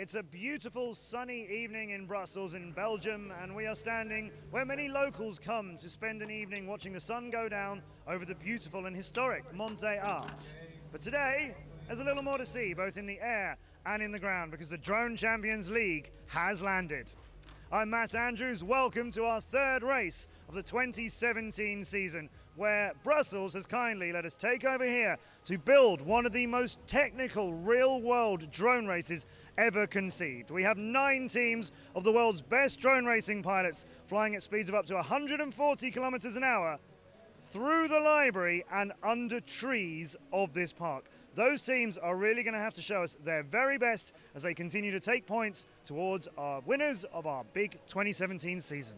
It's a beautiful sunny evening in Brussels in Belgium, and we are standing where many locals come to spend an evening watching the sun go down over the beautiful and historic Mont Des Arts. But today, there's a little more to see, both in the air and in the ground, because the Drone Champions League has landed. I'm Matt Andrews. Welcome to our third race of the 2017 season, where Brussels has kindly let us take over here to build one of the most technical real-world drone races ever conceived. We have 9 teams of the world's best drone racing pilots flying at speeds of up to 140 kilometers an hour through the library and under trees of this park. Those teams are really going to have to show us their very best as they continue to take points towards our winners of our big 2017 season.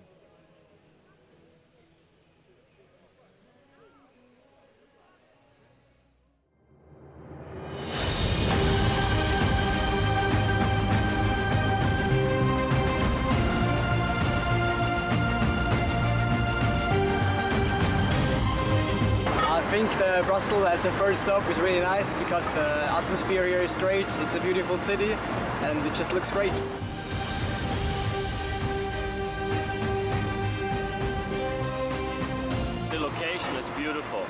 I think Brussels as a first stop is really nice because the atmosphere here is great. It's a beautiful city and it just looks great. The location is beautiful.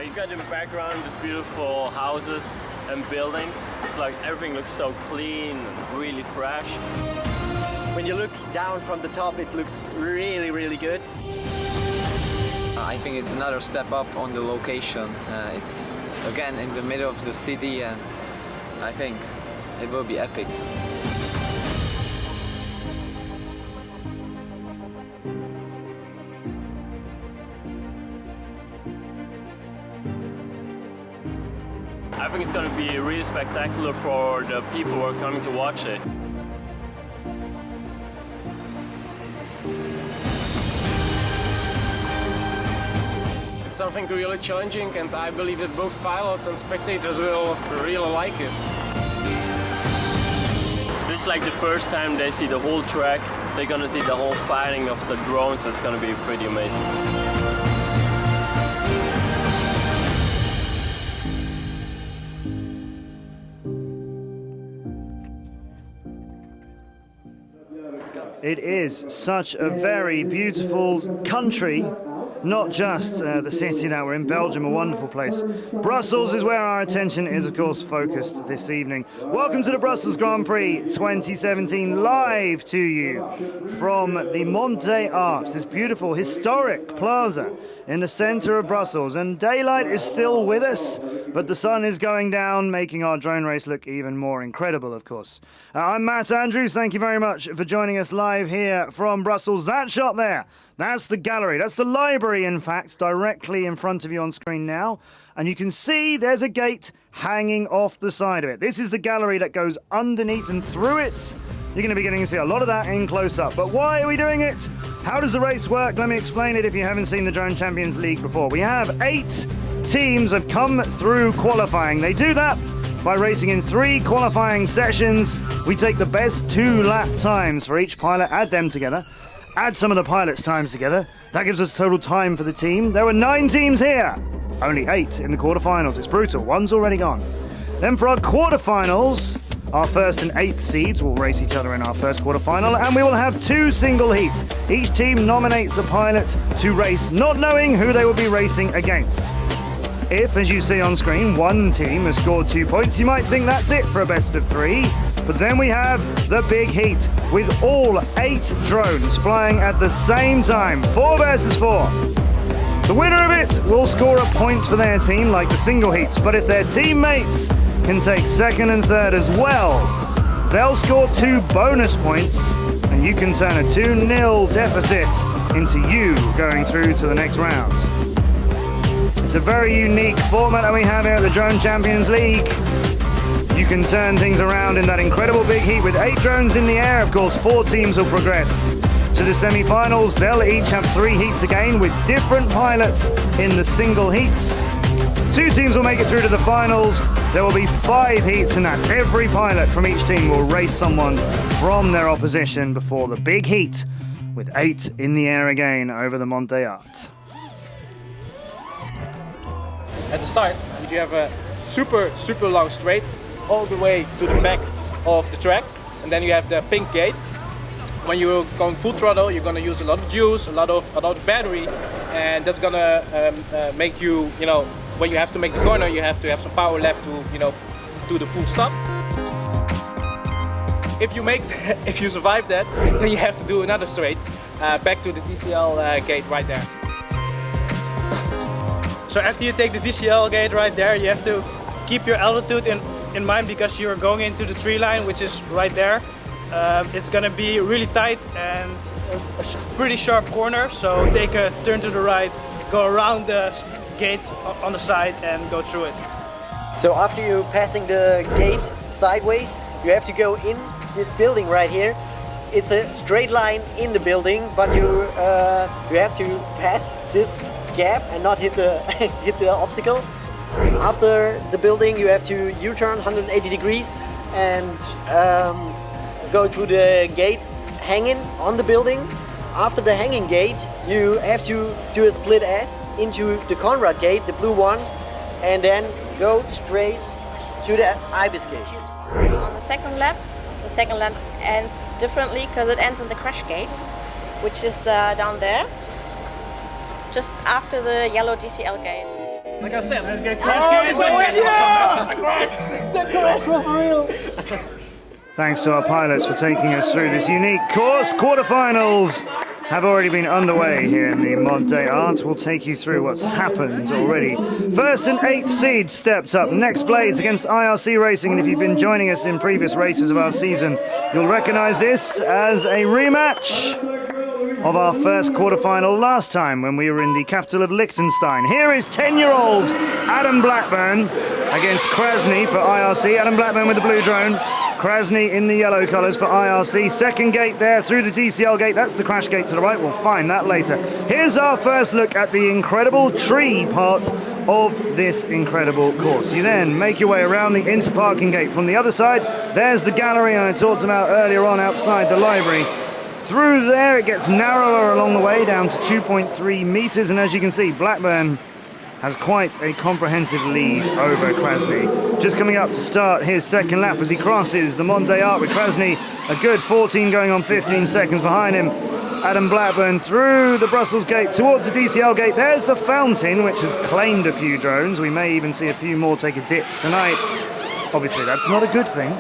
You got in the background these beautiful houses and buildings. It's like everything looks so clean and really fresh. When you look down from the top, it looks really, really good. I think it's another step up on the location. It's again in the middle of the city, and I think it will be epic. I think it's going to be really spectacular for the people who are coming to watch it. Something really challenging, and I believe that both pilots and spectators will really like it. This is like the first time they see the whole track. They're gonna see the whole fighting of the drones. It's gonna be pretty amazing. It is such a very beautiful country. Not just the city that we're in, Belgium, a wonderful place. Brussels is where our attention is, of course, focused this evening. Welcome to the Brussels Grand Prix 2017, live to you from the Mont Des Arts, this beautiful historic plaza in the center of Brussels. And daylight is still with us, but the sun is going down, making our drone race look even more incredible, of course. I'm Matt Andrews. Thank you very much for joining us live here from Brussels. That shot there, that's the gallery. That's the library, in fact, directly in front of you on screen now. And you can see there's a gate hanging off the side of it. This is the gallery that goes underneath, and through it, you're going to be getting to see a lot of that in close-up. But why are we doing it? How does the race work? Let me explain it if you haven't seen the Drone Champions League before. We have 8 teams have come through qualifying. They do that by racing in 3 qualifying sessions. We take the best 2 lap times for each pilot, add them together, add some of the pilots' times together. That gives us total time for the team. There were 9 teams here, only 8 in the quarterfinals. It's brutal. One's already gone. Then for our quarterfinals, our 1st and 8th seeds will race each other in our first quarterfinal, and we will have 2 single heats. Each team nominates a pilot to race, not knowing who they will be racing against. If, as you see on screen, one team has scored 2 points, you might think that's it for a best of 3. But then we have the big heat with all 8 drones flying at the same time, 4 versus 4. The winner of it will score a point for their team like the single heats, but if their teammates can take 2nd and 3rd as well, they'll score 2 bonus points, and you can turn a 2-0 deficit into you going through to the next round. It's a very unique format that we have here at the Drone Champions League. You can turn things around in that incredible big heat with 8 drones in the air. Of course, 4 teams will progress to the semi-finals. They'll each have 3 heats again with different pilots in the single heats. 2 teams will make it through to the finals. There will be 5 heats in that. Every pilot from each team will race someone from their opposition before the big heat with 8 in the air again over the Mont Des Arts. At the start, you have a super long straight all the way to the back of the track. and then you have the pink gate. When you're going full throttle, you're gonna use a lot of juice, a lot of battery, and that's gonna make you, when you have to make the corner, you have to have some power left to, do the full stop. If you survive that, then you have to do another straight back to the DCL gate right there. So after you take the DCL gate right there, you have to keep your altitude in mind because you're going into the tree line, which is right there. It's gonna be really tight and a pretty sharp corner, so take a turn to the right, go around the gate on the side and go through it. So after you're passing the gate sideways, you have to go in this building right here. It's a straight line in the building, but you have to pass this gap and not hit the hit the obstacle. After the building, you have to U-turn 180 degrees and go through the gate hanging on the building. After the hanging gate, you have to do a split S into the Conrad gate, the blue one, and then go straight to the Ibis gate. On the second lap ends differently because it ends in the crash gate, which is down there, just after the yellow DCL gate. Like I said, let's get The crash was real! Thanks to our pilots for taking us through this unique course. Quarterfinals have already been underway here in the Mont Des Arts. We'll take you through what's happened already. First and 8th seed stepped up. Next Blades against IRC Racing. And if you've been joining us in previous races of our season, you'll recognize this as a rematch of our first quarterfinal last time when we were in the capital of Liechtenstein. Here is 10-year-old Adam Blackburn against Krasny for IRC. Adam Blackburn with the blue drone. Krasny in the yellow colours for IRC. Second gate there through the DCL gate. That's the crash gate to the right. We'll find that later. Here's our first look at the incredible tree part of this incredible course. You then make your way around the inter-parking gate from the other side. There's the gallery I talked about earlier on outside the library. Through there it gets narrower along the way down to 2.3 metres, and as you can see, Blackburn has quite a comprehensive lead over Krasny. Just coming up to start his second lap as he crosses the Mont Des Arts with Krasny a good 14 going on 15 seconds behind him. Adam Blackburn through the Brussels gate towards the DCL gate. There's the fountain, which has claimed a few drones. We may even see a few more take a dip tonight. Obviously that's not a good thing.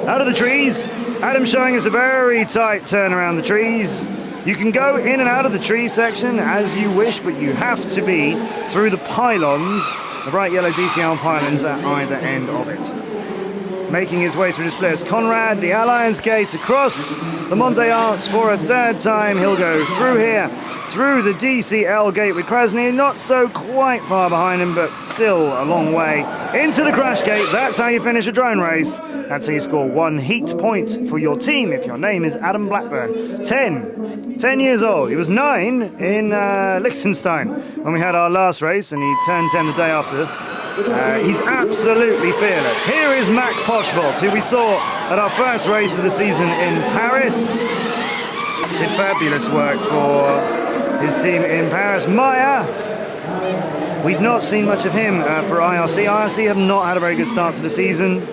Out of the trees, Adam showing us a very tight turn around the trees. You can go in and out of the tree section as you wish, but you have to be through the pylons, the bright yellow DCL pylons at either end of it. Making his way through this place, Conrad, the Alliance gate across the Mont Des Arts for a third time. He'll go through here, through the DCL gate with Krasny, not so quite far behind him, but still a long way. Into the crash gate. That's how you finish a drone race. That's how you score 1 heat point for your team if your name is Adam Blackburn. 10 years old. He was 9 in Liechtenstein when we had our last race, and he turned 10 the day after. He's absolutely fearless. Here is Mac Poshvold, who we saw at our first race of the season in Paris. Did fabulous work for his team in Paris. Maya, we've not seen much of him for IRC. IRC have not had a very good start to the season.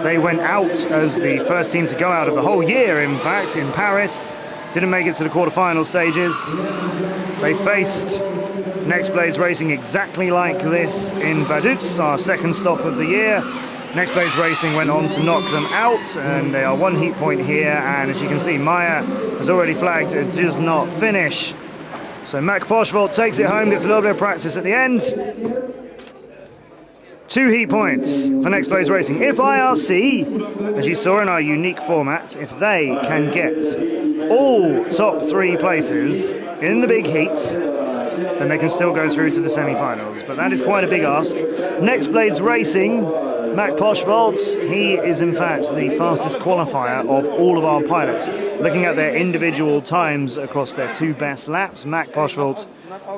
They went out as the first team to go out of the whole year, in fact, in Paris. Didn't make it to the quarterfinal stages. They faced Next Blades Racing exactly like this in Vaduz, our second stop of the year. Next Blades Racing went on to knock them out, and they are 1 heat point here. And as you can see, Maya has already flagged and does not finish. So Mac Poshvold takes it home, gets a little bit of practice at the end. 2 heat points for Next Blades Racing. If IRC, as you saw in our unique format, if they can get all top 3 places in the big heat, then they can still go through to the semi-finals. But that is quite a big ask. Next Blades Racing, Mac Poshvold, he is in fact the fastest qualifier of all of our pilots. Looking at their individual times across their 2 best laps, Mac Poshvold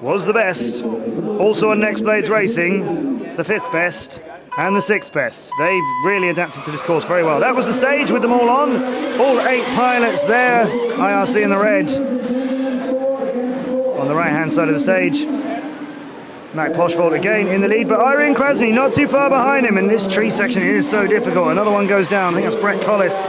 was the best. Also on Next Blades Racing, the 5th best and the 6th best. They've really adapted to this course very well. That was the stage with them all on. All 8 pilots there. IRC in the red. On the right-hand side of the stage, Mac Poshvold again in the lead, but Irene Krasny not too far behind him, and this tree section is so difficult. Another one goes down. I think that's Brett Collis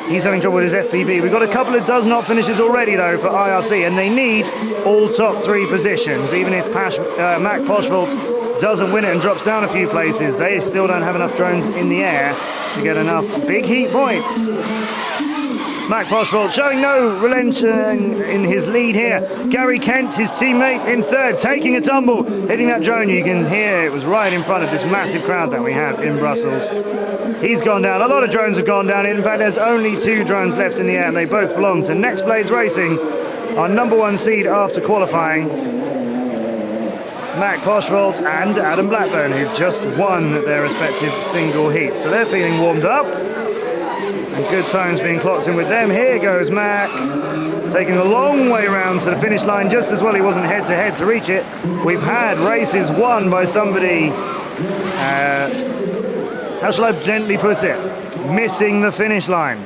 He's having trouble with his FPV. We've got a couple of does not finishes already, though, for IRC, and they need all top 3 positions. Even if Mac Poshvold doesn't win it and drops down a few places, they still don't have enough drones in the air to get enough big heat points. Mac Poshvold showing no relenting in his lead here. Gary Kent, his teammate, in third, taking a tumble, hitting that drone. You can hear it was right in front of this massive crowd that we have in Brussels. He's gone down. A lot of drones have gone down. In fact, there's only 2 drones left in the air, and they both belong to Next Blades Racing, our #1 seed after qualifying. Mac Poshvold and Adam Blackburn, who've just won their respective single heats. So they're feeling warmed up. And good times being clocked in with them. Here goes Mac, taking a long way round to the finish line just as well. He wasn't head-to-head to reach it. We've had races won by somebody, how shall I gently put it, missing the finish line.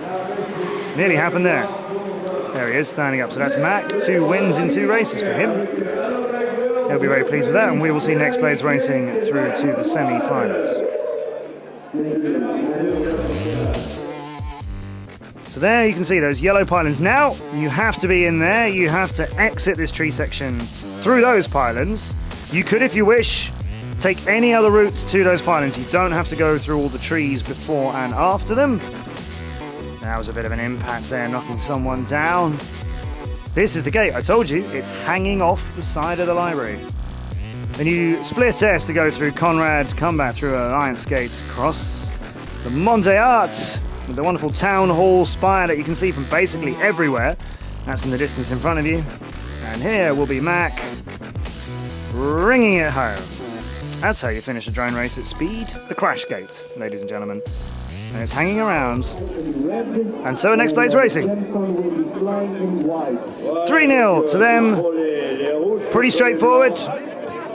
Nearly happened there. There he is, standing up. So that's Mac, 2 wins in 2 races for him. He'll be very pleased with that, and we will see Next Blades Racing through to the semi-finals. So there you can see those yellow pylons. Now you have to be in there. You have to exit this tree section through those pylons. You could, if you wish, take any other route to those pylons. You don't have to go through all the trees before and after them. That was a bit of an impact there, knocking someone down. This is the gate. I told you, it's hanging off the side of the library. Then you split S to go through Conrad, come back through Alliance Gate, cross the Mont Des Arts, with the wonderful town hall spire that you can see from basically everywhere. That's in the distance in front of you. And here will be Mac bringing it home. That's how you finish a drone race at speed. The crash gate, ladies and gentlemen. And it's hanging around. And so Next Blades Racing. 3-0 to them. Pretty straightforward.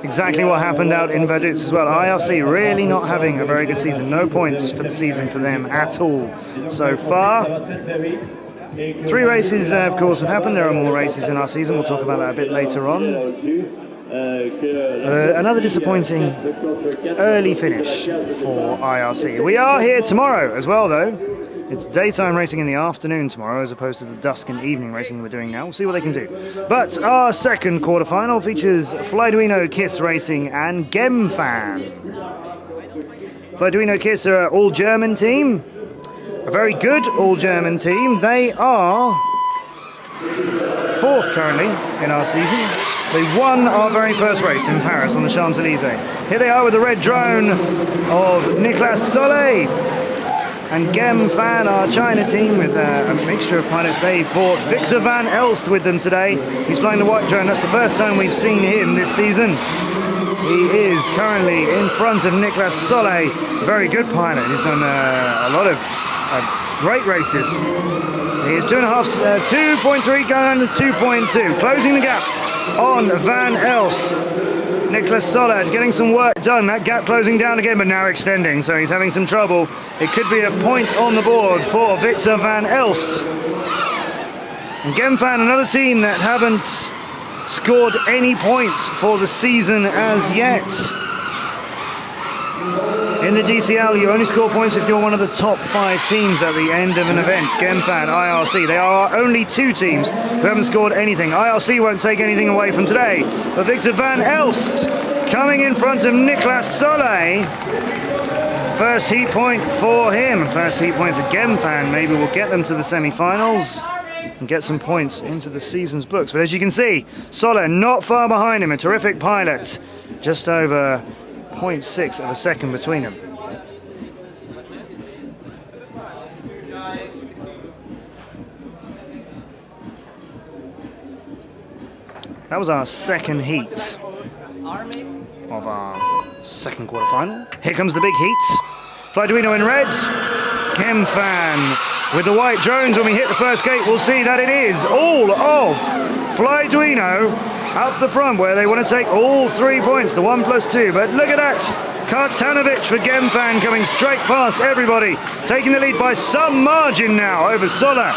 Exactly what happened out in Vaduz as well. IRC really not having a very good season. No points for the season for them at all so far. 3 races, of course, have happened. There are more races in our season. We'll talk about that a bit later on. Another disappointing early finish for IRC. We are here tomorrow as well, though. It's daytime racing in the afternoon tomorrow as opposed to the dusk and evening racing we're doing now. We'll see what they can do. But our second quarterfinal features Flyduino, Kiss Racing and Gemfan. Flyduino Kiss are an all-German team. A very good all-German team. They are 4th currently in our season. They won our very first race in Paris on the Champs Élysees. Here they are with the red drone of Nicolas Soleil. And Gemfan, our China team, with a mixture of pilots. They've brought Victor Van Elst with them today. He's flying the white drone. That's the first time we've seen him this season. He is currently in front of Nicolas Soleil. Very good pilot. He's done a lot of great races. He is 2.3 going to 2.2. Closing the gap on Van Elst. Nicolas Soleil getting some work done. That gap closing down again, but now extending, so he's having some trouble. It could be a point on the board for Victor Van Elst. And Gemfan, another team that haven't scored any points for the season as yet. In the DCL, you only score points if you're one of the top 5 teams at the end of an event. Gemfan, IRC, they are only 2 teams who haven't scored anything. IRC won't take anything away from today. But Victor Van Elst coming in front of Nicolas Soleil. First heat point for him. First heat point for Gemfan. Maybe we'll get them to the semi-finals and get some points into the season's books. But as you can see, Soleil not far behind him. A terrific pilot. Just over 0.6 of a second between them. That was our second heat of our second quarterfinal. Here comes the big heat. Flyduino in red. Gemfan with the white drones. When we hit the first gate, we'll see that it is all of Flyduino up the front, where they want to take all 3 points, the 1+2. But look at that. Kartanovic for Gemfan coming straight past everybody, taking the lead by some margin now over Soleil.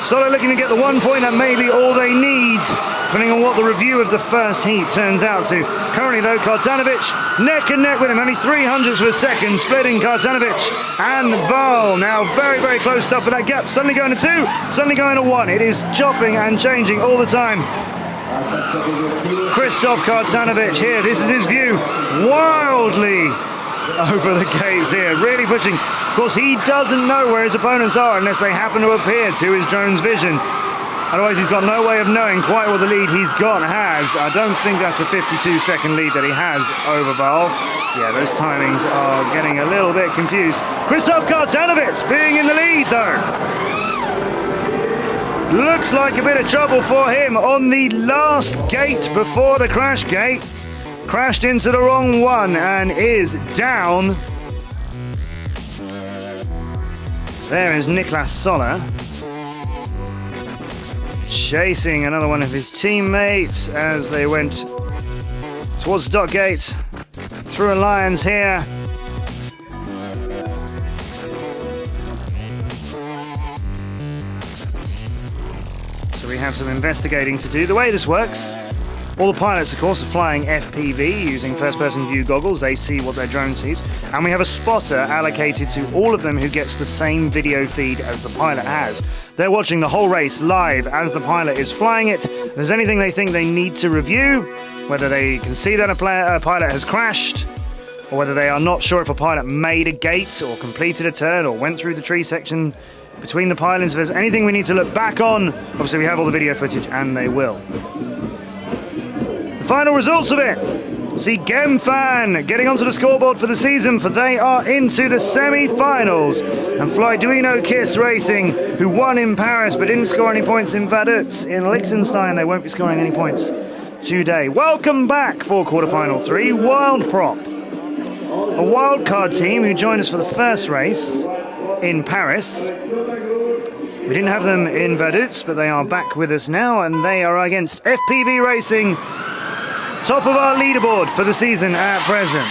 Soleil looking to get the 1 point, that may be all they need depending on what the review of the first heat turns out to. Currently though, Kartanovic neck and neck with him, only 300ths of a second splitting Kartanovic and Val. Now very, very close up for that gap. Suddenly going to 2, suddenly going to 1. It is chopping and changing all the time. Krzysztof Kartanovic here, this is his view, wildly over the gates here, really pushing. Of course, he doesn't know where his opponents are unless they happen to appear to his drone's vision. Otherwise, he's got no way of knowing quite what the lead he's got has. I don't think that's a 52-second lead that he has over Val. Yeah, those timings are getting a little bit confused. Krzysztof Kartanovic being in the lead, though. Looks like a bit of trouble for him on the last gate before the crash gate. Crashed into the wrong one and is down. There is Niklas Soller. Chasing another one of his teammates as they went towards the dot gate. Through Alliance here. So we have some investigating to do. The way this works, all the pilots, of course, are flying FPV using first-person view goggles. They see what their drone sees. And we have a spotter allocated to all of them who gets the same video feed as the pilot has. They're watching the whole race live as the pilot is flying it. If there's anything they think they need to review, whether they can see that a pilot has crashed, or whether they are not sure if a pilot made a gate or completed a turn or went through the tree section between the pylons, if there's anything we need to look back on, obviously we have all the video footage, and they will. Final results of it. See Gemfan getting onto the scoreboard for the season, for they are into the semi-finals. And Flyduino Kiss Racing, who won in Paris but didn't score any points in Vaduz. In Liechtenstein, they won't be scoring any points today. Welcome back for quarterfinal 3, Wild Prop. A wildcard team who joined us for the first race in Paris. We didn't have them in Vaduz, but they are back with us now, and they are against FPV Racing, top of our leaderboard for the season at present.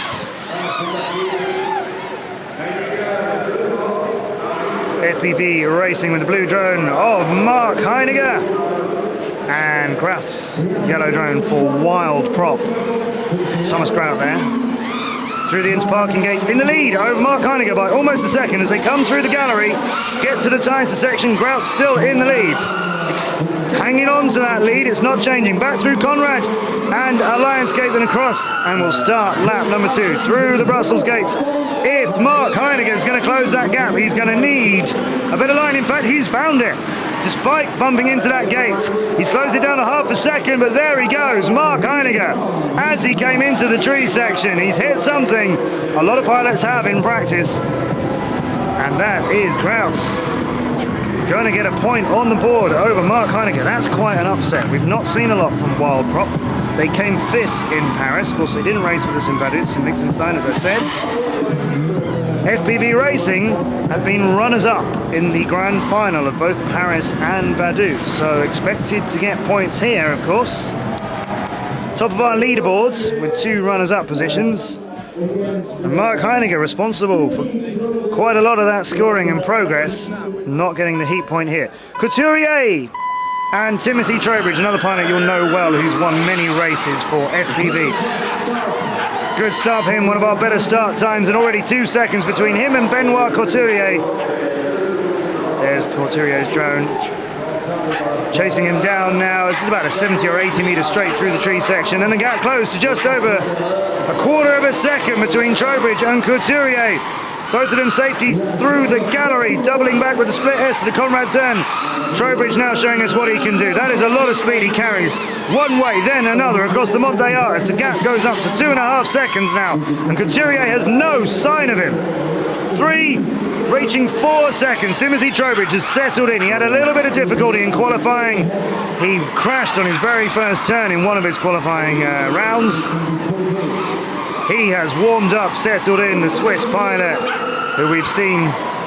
FPV Racing with the blue drone of Mark Heiniger. And Kraut's yellow drone for Wild Prop. Thomas Kraut there. Through the parking gate in the lead over Mark Heiniger by almost a second as they come through the gallery. Get to the tie intersection, Kraut still in the lead. Hanging on to that lead, it's not changing. Back through Conrad and Alliance Gate then across, and we'll start lap number 2 through the Brussels gate. If Mark Heiniger is going to close that gap, he's going to need a bit of line. In fact, he's found it. Despite bumping into that gate, he's closed it down a half a second, but there he goes, Mark Heiniger. As he came into the tree section, he's hit something a lot of pilots have in practice, and that is Kraut. Going to get a point on the board over Mark Heiniger. That's quite an upset. We've not seen a lot from Wild Prop. They came 5th in Paris. Of course, they didn't race with us in Vaduz and Liechtenstein, as I said. FPV Racing have been runners-up in the grand final of both Paris and Vaduz, so expected to get points here, of course. Top of our leaderboards with 2 runners-up positions. And Mark Heiniger responsible for quite a lot of that scoring and progress, not getting the heat point here. Couturier and Timothy Trowbridge, another pilot you'll know well, who's won many races for FPV. Good start for him, one of our better start times, and already 2 seconds between him and Benoit Couturier. There's Couturier's drone. Chasing him down now. This is about a 70 or 80 metre straight through the tree section, and the gap closed to just over a quarter of a second between Trowbridge and Couturier. Both of them safety through the gallery, doubling back with the split S to the Conrad turn. Trowbridge now showing us what he can do. That is a lot of speed he carries. One way, then another across the Mont Des Arts. The gap goes up to 2.5 seconds now, and Couturier has no sign of him. 3, reaching 4 seconds. Timothy Trowbridge has settled in. He had a little bit of difficulty in qualifying. He crashed on his very first turn in one of his qualifying rounds. He has warmed up, settled in, the Swiss pilot, who we've seen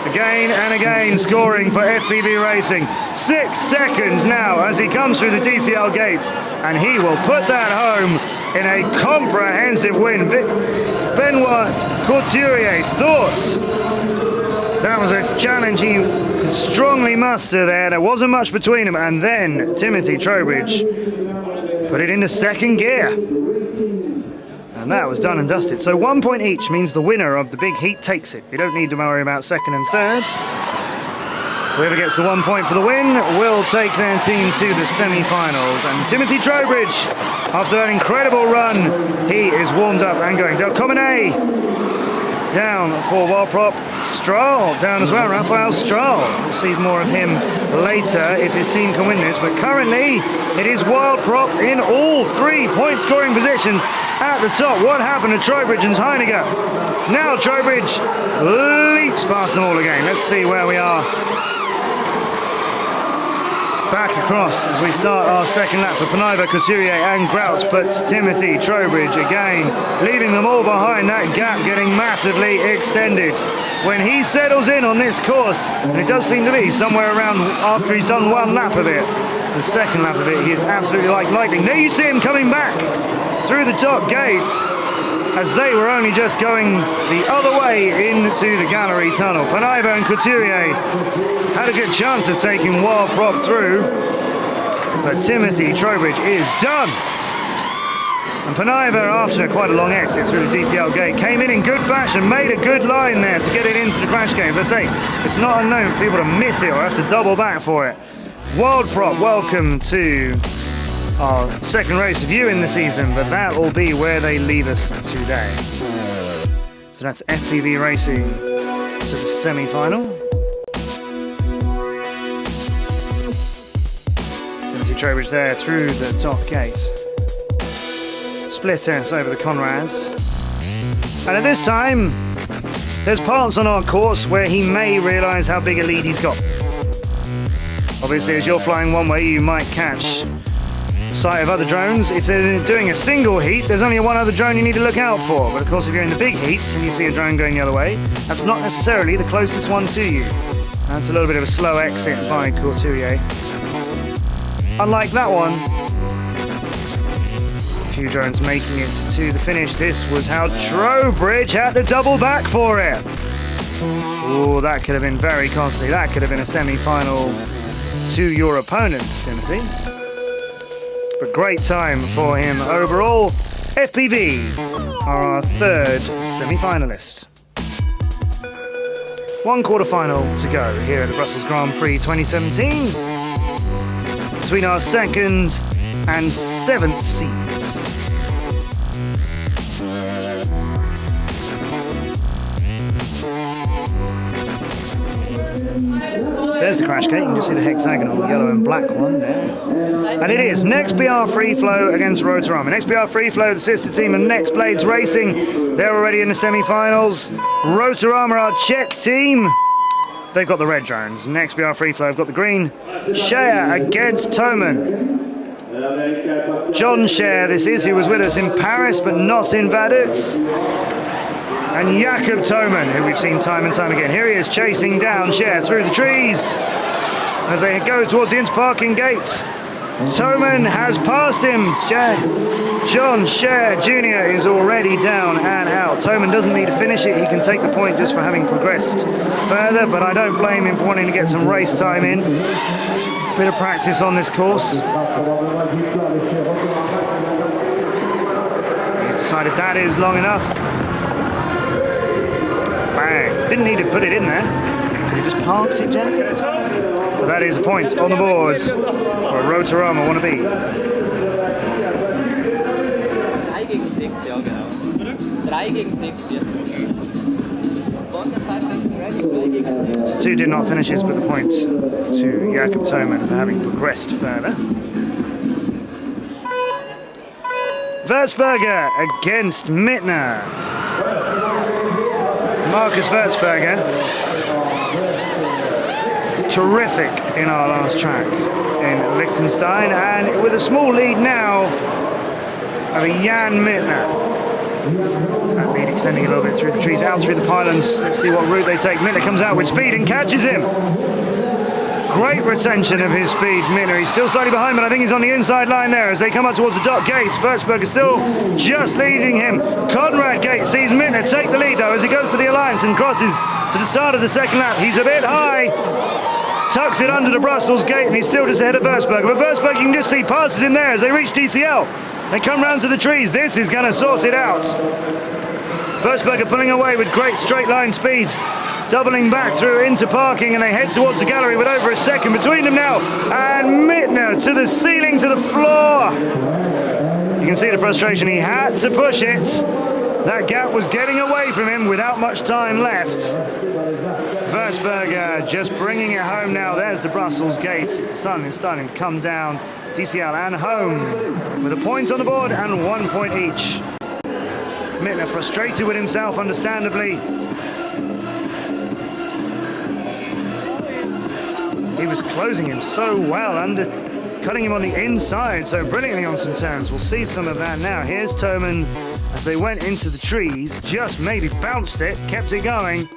again and again scoring for FPV Racing. 6 seconds now as he comes through the DCL gate, and he will put that home in a comprehensive win. Benoit Couturier, thoughts? That was a challenge he could strongly muster there. There wasn't much between them, and then Timothy Trowbridge put it into second gear. And that was done and dusted. So 1 point each means the winner of the big heat takes it. You don't need to worry about second and third. Whoever gets the 1 point for the win will take their team to the semi-finals. And Timothy Trowbridge, after that incredible run, he is warmed up and going. Delcomene down for Wild Prop. Stroll down as well, Raphael Stroll. We'll see more of him later if his team can win this. But currently, it is Wild Prop in all 3 point scoring positions at the top. What happened to Trowbridge and Heinegger? Now Trowbridge leaps past them all again. Let's see where we are. Back across as we start our second lap for Penaiva, Couturier and Grouts, but Timothy Trowbridge again leaving them all behind, that gap getting massively extended. When he settles in on this course, and it does seem to be somewhere around after he's done 1 lap of it, the second lap of it, he is absolutely like lightning. There you see him coming back through the top gates as they were only just going the other way into the gallery tunnel. Penaiva and Couturier had a good chance of taking Wild Prop through, but Timothy Trowbridge is done. And Penaiva, after quite a long exit through the DCL gate, came in good fashion, made a good line there to get it into the crash gate. As I say, it's not unknown for people to miss it or have to double back for it. Wild Prop, welcome to our second race of you in the season, but that will be where they leave us today. So that's FPV racing to the semi-final. Timothy Trowbridge there through the top gate. Split S over the Conrads. And at this time, there's parts on our course where he may realise how big a lead he's got. Obviously, as you're flying one way, you might catch sight of other drones. If they're doing a single heat, there's only one other drone you need to look out for. But of course, if you're in the big heats and you see a drone going the other way, that's not necessarily the closest one to you. That's a little bit of a slow exit by Couturier. Unlike that one, a few drones making it to the finish. This was how Trowbridge had to double back for it. Oh, that could have been very costly. That could have been a semi-final to your opponents, Timothy. But great time for him overall. FPV are our third semi-finalist. 1 quarter-final to go here at the Brussels Grand Prix 2017 between our second and 7th seeds. There's the crash gate. You can just see the hexagonal yellow and black one there. And it is Next BR Free Flow against Rotorama. Next BR Free Flow, the sister team of Next Blades Racing. They're already in the semi-finals. Rotorama, our Czech team. They've got the red drones. Next BR Free Flow have got the green. Shea against Toman. John Shea, this is, who was with us in Paris but not in Vaduz. And Jakob Toman, who we've seen time and time again. Here he is chasing down Shea through the trees as they go towards the interparking gate. Toman has passed him. John Shea Jr. is already down and out. Toman doesn't need to finish it. He can take the point just for having progressed further, but I don't blame him for wanting to get some race time in. Bit of practice on this course. He's decided that is long enough. Bang. Didn't need to put it in there. He just parked it gently. But that is a point on the board where Rotorama want to be. 3 gegen 6, ja genau. 3 gegen 6 wird. 2 did not finish his, but the point to Jakob Toman for having progressed further. Würzberger against Mittner. Marcus Würzberger, terrific in our last track in Liechtenstein, and with a small lead now of Jan Mittner. That lead extending a little bit through the trees, out through the pylons. Let's see what route they take. Mittner comes out with speed and catches him. Great retention of his speed, Mittner. He's still slightly behind, but I think he's on the inside line there as they come up towards the dock gates. Würzberger still just leading him. Conrad Gate sees Mittner take the lead though as he goes to the Alliance and crosses to the start of the second lap. He's a bit high. tucks it under the Brussels gate, and he's still just ahead of Versberger. But Versberger, you can just see, passes in there as they reach DCL. They come round to the trees. This is going to sort it out. Versberger pulling away with great straight line speed, doubling back through into parking, and they head towards the gallery with over a second between them now. And Mittner to the ceiling, to the floor. You can see the frustration. He had to push it. That gap was getting away from him without much time left. Versberger just bringing it home now. There's the Brussels gate. The sun is starting to come down. DCL and home with a point on the board and 1 point each. Mittner frustrated with himself, understandably. He was closing him so well, cutting him on the inside so brilliantly on some turns. We'll see some of that now. Here's Thoman as they went into the trees, just maybe bounced it, kept it going,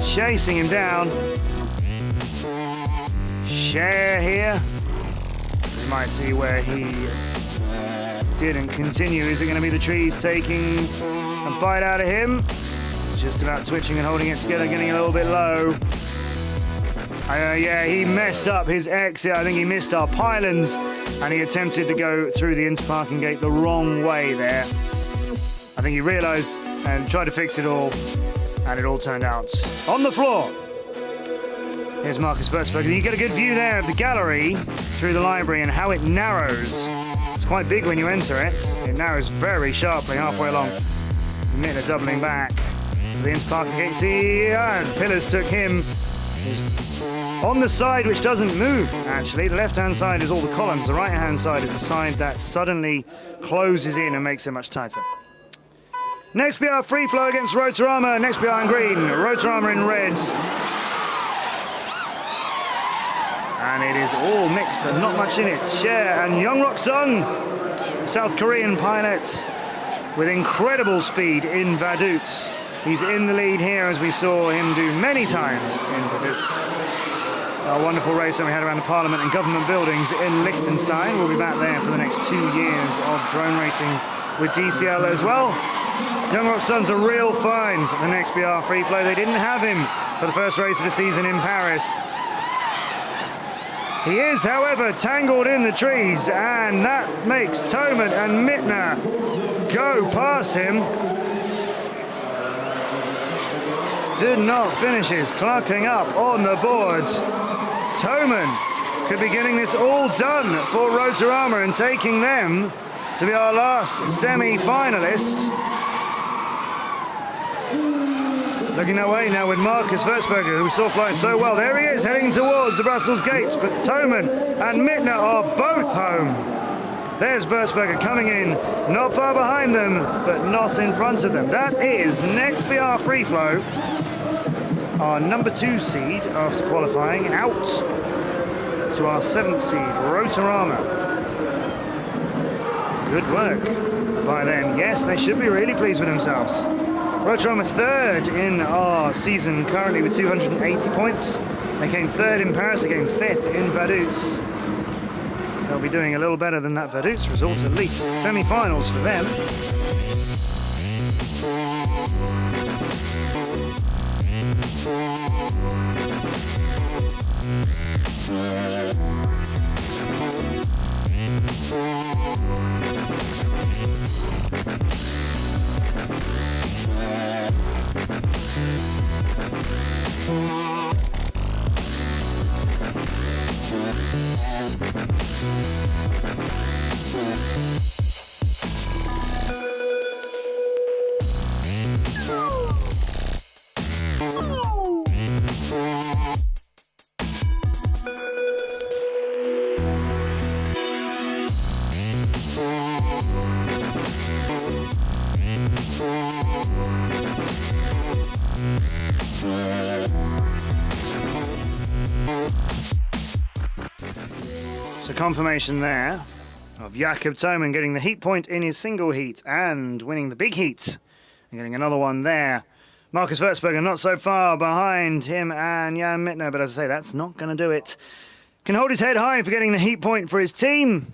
chasing him down. Share here. We might see where he didn't continue. Is it going to be the trees taking a bite out of him? Just about twitching and holding it together, getting a little bit low. Yeah, he messed up his exit. I think he missed our pylons, and he attempted to go through the inter-parking gate the wrong way there. I think he realised and tried to fix it all, and it all turned out on the floor. Here's Marcus Versberger. You get a good view there of the gallery through the library and how it narrows. It's quite big when you enter it. It narrows very sharply halfway along. Mittner doubling back. The inter-parking gate. See, and Pillars took him. He's on the side which doesn't move, actually. The left-hand side is all the columns. The right-hand side is the side that suddenly closes in and makes it much tighter. Next BR free flow against Rotorama. Next BR in green, Rotorama in red. And it is all mixed, but not much in it. Cher and Youngrok Sung, South Korean pilot with incredible speed in Vaduz. He's in the lead here, as we saw him do many times in Vaduz. A wonderful race that we had around the Parliament and government buildings in Liechtenstein. We'll be back there for the next 2 years of drone racing with DCL as well. Youngrok Sung's a real find at the next BR free flow. They didn't have him for the first race of the season in Paris. He is, however, tangled in the trees, and that makes Thoman and Mittner go past him. Did not finish his clocking up on the board. Thoman could be getting this all done for Rotorama and taking them to be our last semi-finalist. Looking that way now with Marcus Versberger, who we saw flying so well. There he is, heading towards the Brussels gate. But Thoman and Mittner are both home. There's Versberger coming in, not far behind them, but not in front of them. That is next BR free flow. Our number 2 seed after qualifying out to our 7th seed, Rotorama. Good work by them. Yes, they should be really pleased with themselves. Rotorama 3rd in our season currently with 280 points. They came 3rd in Paris, they came 5th in Vaduz. They'll be doing a little better than that Vaduz result, at least. Semi-finals for them. So confirmation there of Jakob Thoman getting the heat point in his single heat and winning the big heat and getting another one there. Marcus Versberger not so far behind him and Jan Mittner, but as I say, that's not going to do it. Can hold his head high for getting the heat point for his team.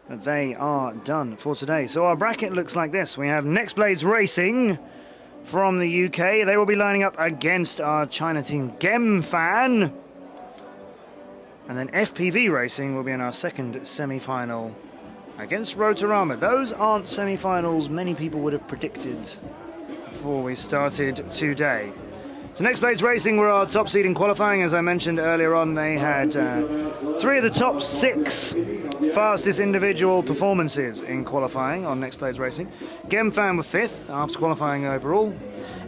But they are done for today. So our bracket looks like this. We have Next Blades Racing from the UK. They will be lining up against our China team Gemfan. And then FPV Racing will be in our second semi-final against Rotorama. Those aren't semi-finals many people would have predicted before we started today. So Next Blades Racing were our top seed in qualifying. As I mentioned earlier on, they had 3 of the top 6 fastest individual performances in qualifying on Next Blades Racing. Gemfan were 5th after qualifying overall.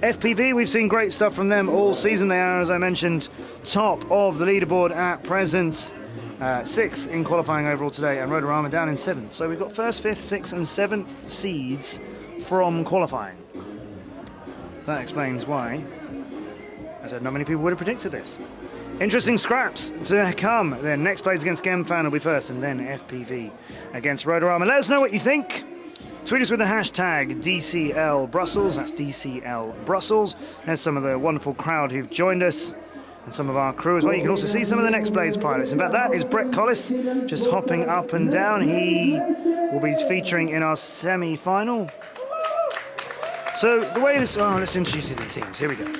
FPV, we've seen great stuff from them all season. They are, as I mentioned, top of the leaderboard at present. 6th in qualifying overall today, and Rotorama down in 7th. So we've got 1st, 5th, 6th and 7th seeds from qualifying. That explains why, as I said, not many people would have predicted this. Interesting scraps to come. Then Next Blades against Gemfan will be first, and then FPV against Rotorama. Let us know what you think. Tweet us with the hashtag DCL Brussels. That's DCL Brussels. There's some of the wonderful crowd who've joined us and some of our crew as well. You can also see some of the Next Blades pilots. In fact, that is Brett Collis just hopping up and down. He will be featuring in our semi-final. So the way this... Oh, let's introduce you to the teams. Here we go.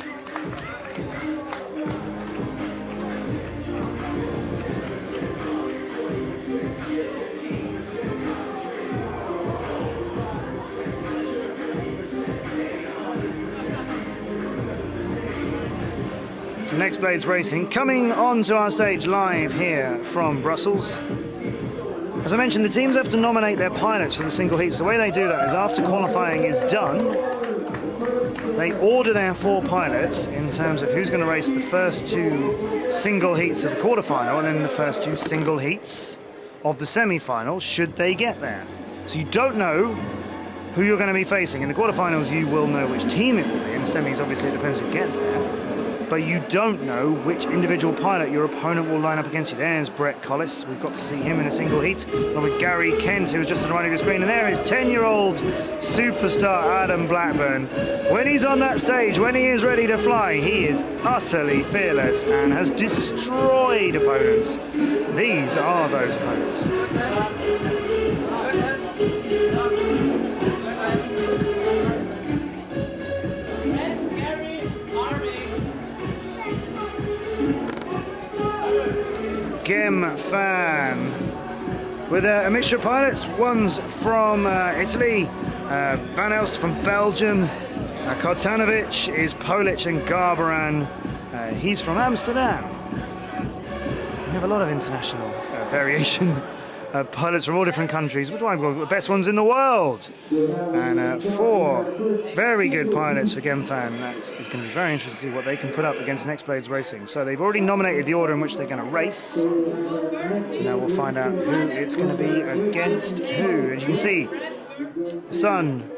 Next Blades Racing coming onto our stage live here from Brussels. As I mentioned, the teams have to nominate their pilots for the single heats. The way they do that is after qualifying is done, they order their 4 pilots in terms of who's going to race the first 2 single heats of the quarterfinal and then the first 2 single heats of the semi-final should they get there. So you don't know who you're going to be facing. In the quarterfinals you will know which team it will be. In the semis obviously it depends who gets there. But you don't know which individual pilot your opponent will line up against you. There's Brett Collis. We've got to see him in a single heat. Along with Gary Kent, who was just on the right of your screen. And there is 10-year-old superstar Adam Blackburn. When he's on that stage, when he is ready to fly, he is utterly fearless and has destroyed opponents. These are those opponents. Gemfan with a mixture of pilots. One's from Italy, Van Elst from Belgium, Kartanovic is Polish, and Garbaran, he's from Amsterdam. We have a lot of international variation. Pilots from all different countries, which are the best ones in the world. And 4 very good pilots for Gemfan. That is going to be very interesting to see what they can put up against Next Blades Racing. So they've already nominated the order in which they're going to race. So now we'll find out who it's going to be against who. As you can see, the sun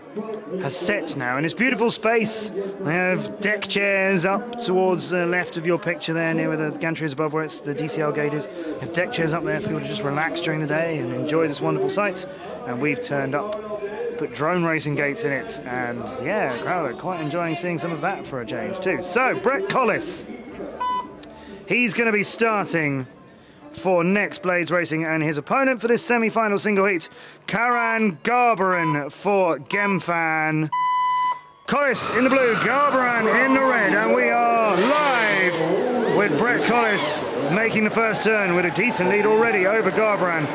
has set now in this beautiful space. They have deck chairs up towards the left of your picture there, near where the gantry is above where it's the DCL gate is. They have deck chairs up there for people to just relax during the day and enjoy this wonderful sight. And we've turned up, put drone racing gates in it, and yeah, the crowd are quite enjoying seeing some of that for a change too. So Brett Collis, he's going to be starting for Next Blades Racing, and his opponent for this semi-final single heat, Karan Garbaran for Gemfan. Collis in the blue, Garbaran in the red, and we are live with Brett Collis making the first turn with a decent lead already over Garbaran.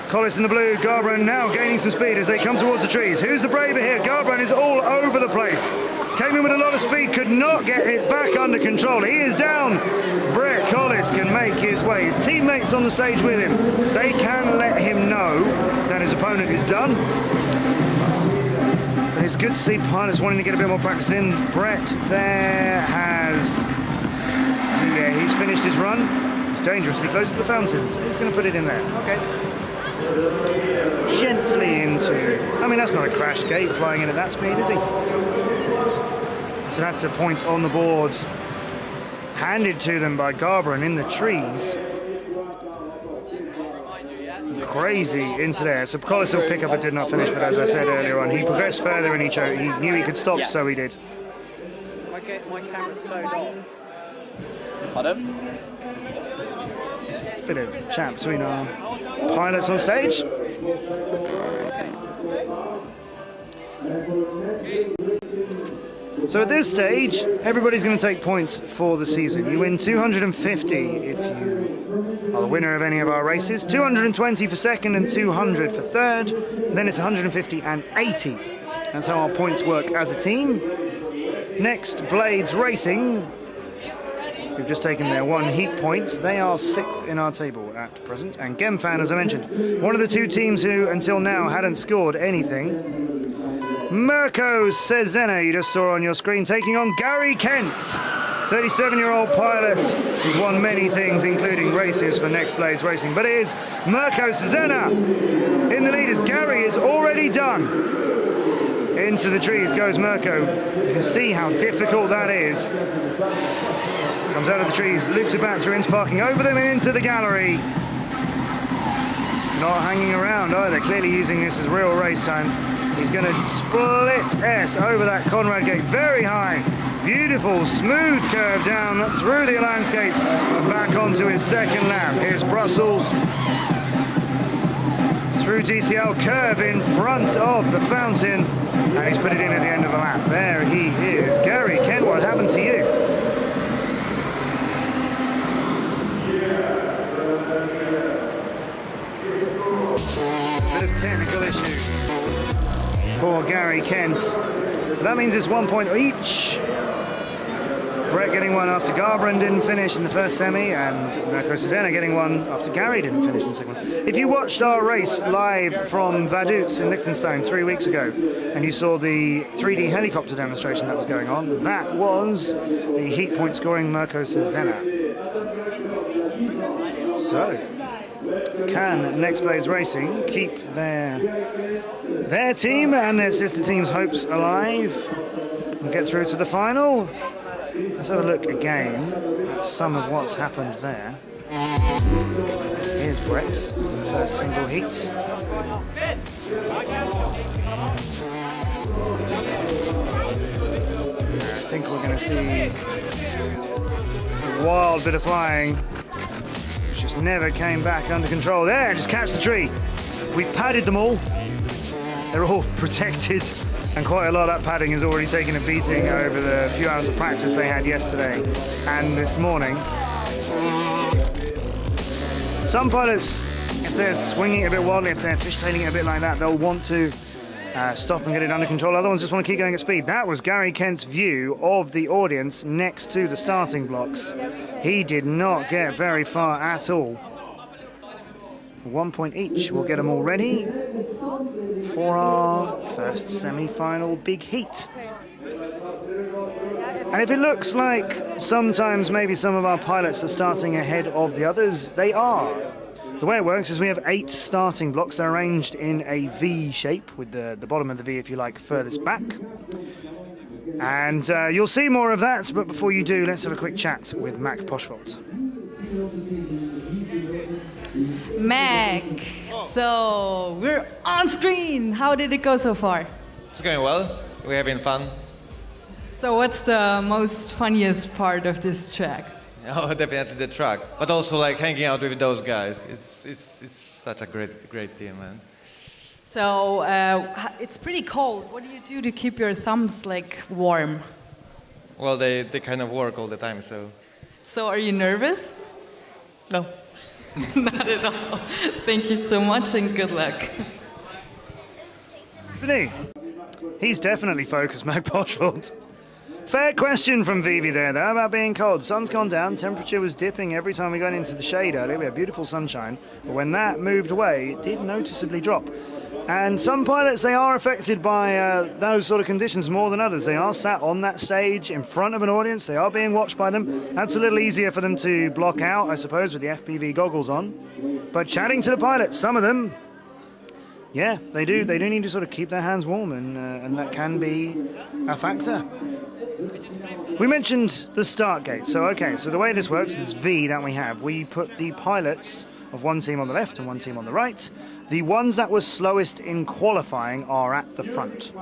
Collis in the blue, Garbaran now gaining some speed as they come towards the trees. Who's the braver here? Garbaran is all over the place. Came in with a lot of speed, could not get it back under control. He is down. Brett Collis can make his way. His teammates on the stage with him, they can let him know that his opponent is done. But it's good to see pilots wanting to get a bit more practice in. Brett there has... So yeah, he's finished his run. He's dangerously close to the fountains. He's going to put it in there. Okay. Gently into... I mean, that's not a crash gate flying in at that speed, is he? So that's a point on the board handed to them by Garbaran in the trees. Crazy into there. So Collis will pick up but did not finish, but as I said earlier on, he progressed further and he knew he could stop, so he did. My camera's so long. Pardon? Bit of chat between our pilots on stage. So at this stage, everybody's going to take points for the season. You win 250 if you are the winner of any of our races. 220 for second and 200 for third. Then it's 150 and 80. That's how our points work as a team. Next, Blades Racing. We've just taken their 1 heat point. They are 6th in our table at present. And Gemfan, as I mentioned, one of the 2 teams who until now hadn't scored anything. Mirko Cezena, you just saw on your screen, taking on Gary Kent. 37-year-old pilot who's won many things, including races for Next Blades Racing. But it is Mirko Cezena in the lead as Gary is already done. Into the trees goes Mirko. You can see how difficult that is. Comes out of the trees, loops it back through into parking, over them and into the gallery. Not hanging around either, clearly using this as real race time. He's going to split S over that Conrad gate, very high. Beautiful, smooth curve down through the Alliance gates, back onto his second lap. Here's Brussels through DCL, curve in front of the fountain, and he's put it in at the end of the lap. There he is. Gary Kent, what happened to you? Bit of technical issue for Gary Kent. That means it's 1 point each. Brett getting one after Garbrandt didn't finish in the first semi, and Mirko Cezena getting one after Gary didn't finish in the second one. If you watched our race live from Vaduz in Liechtenstein 3 weeks ago, and you saw the 3D helicopter demonstration that was going on, that was the heat point scoring Mirko Cezena. So, can Next Blades Racing keep their team and their sister team's hopes alive and get through to the final? Let's have a look again at some of what's happened there. Here's Brett, the first single heat. I think we're going to see a wild bit of flying. Just never came back under control. There, just catch the tree. We've padded them all. They're all protected, and quite a lot of that padding has already taken a beating over the few hours of practice they had yesterday and this morning. Some pilots, if they're swinging it a bit wildly, if they're fishtailing it a bit like that, they'll want to stop and get it under control. Other ones just want to keep going at speed. That was Gary Kent's view of the audience next to the starting blocks. He did not get very far at all. 1 point each. We'll get them all ready for our first semi-final big heat. And if it looks like sometimes maybe some of our pilots are starting ahead of the others, they are. The way it works is we have 8 starting blocks. They're arranged in a V shape, with the bottom of the V, if you like, furthest back. And you'll see more of that, but before you do, let's have a quick chat with Mac Poschwald. Mac, so we're on screen. How did it go so far? It's going well. We're having fun. So what's the most funniest part of this track? Oh, definitely the track, but also like hanging out with those guys. It's such a great team, man. So it's pretty cold. What do you do to keep your thumbs like warm? Well, they kind of work all the time, so. So are you nervous? No. Not at all. Thank you so much and good luck. He's definitely focused, Mac Poschwald. Fair question from Vivi there, though, about being cold. Sun's gone down, temperature was dipping every time we got into the shade earlier. We had beautiful sunshine, but when that moved away, it did noticeably drop. And some pilots, they are affected by those sort of conditions more than others. They are sat on that stage in front of an audience. They are being watched by them. That's a little easier for them to block out, I suppose, with the FPV goggles on. But chatting to the pilots, some of them, yeah, they do need to sort of keep their hands warm, and that can be a factor. We mentioned the start gate. So the way this works, this V that we have, we put the pilots of one team on the left and one team on the right. The ones that were slowest in qualifying are at the front.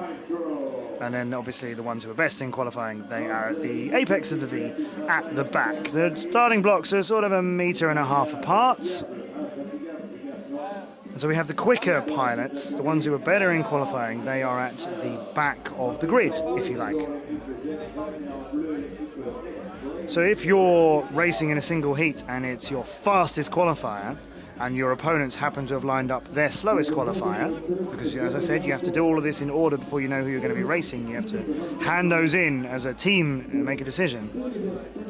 And then obviously the ones who are best in qualifying, they are at the apex of the V at the back. The starting blocks are sort of 1.5 meters apart. And so we have the quicker pilots, the ones who are better in qualifying, they are at the back of the grid, if you like. So if you're racing in a single heat and it's your fastest qualifier, and your opponents happen to have lined up their slowest qualifier, because as I said, you have to do all of this in order before you know who you're going to be racing. You have to hand those in as a team and make a decision.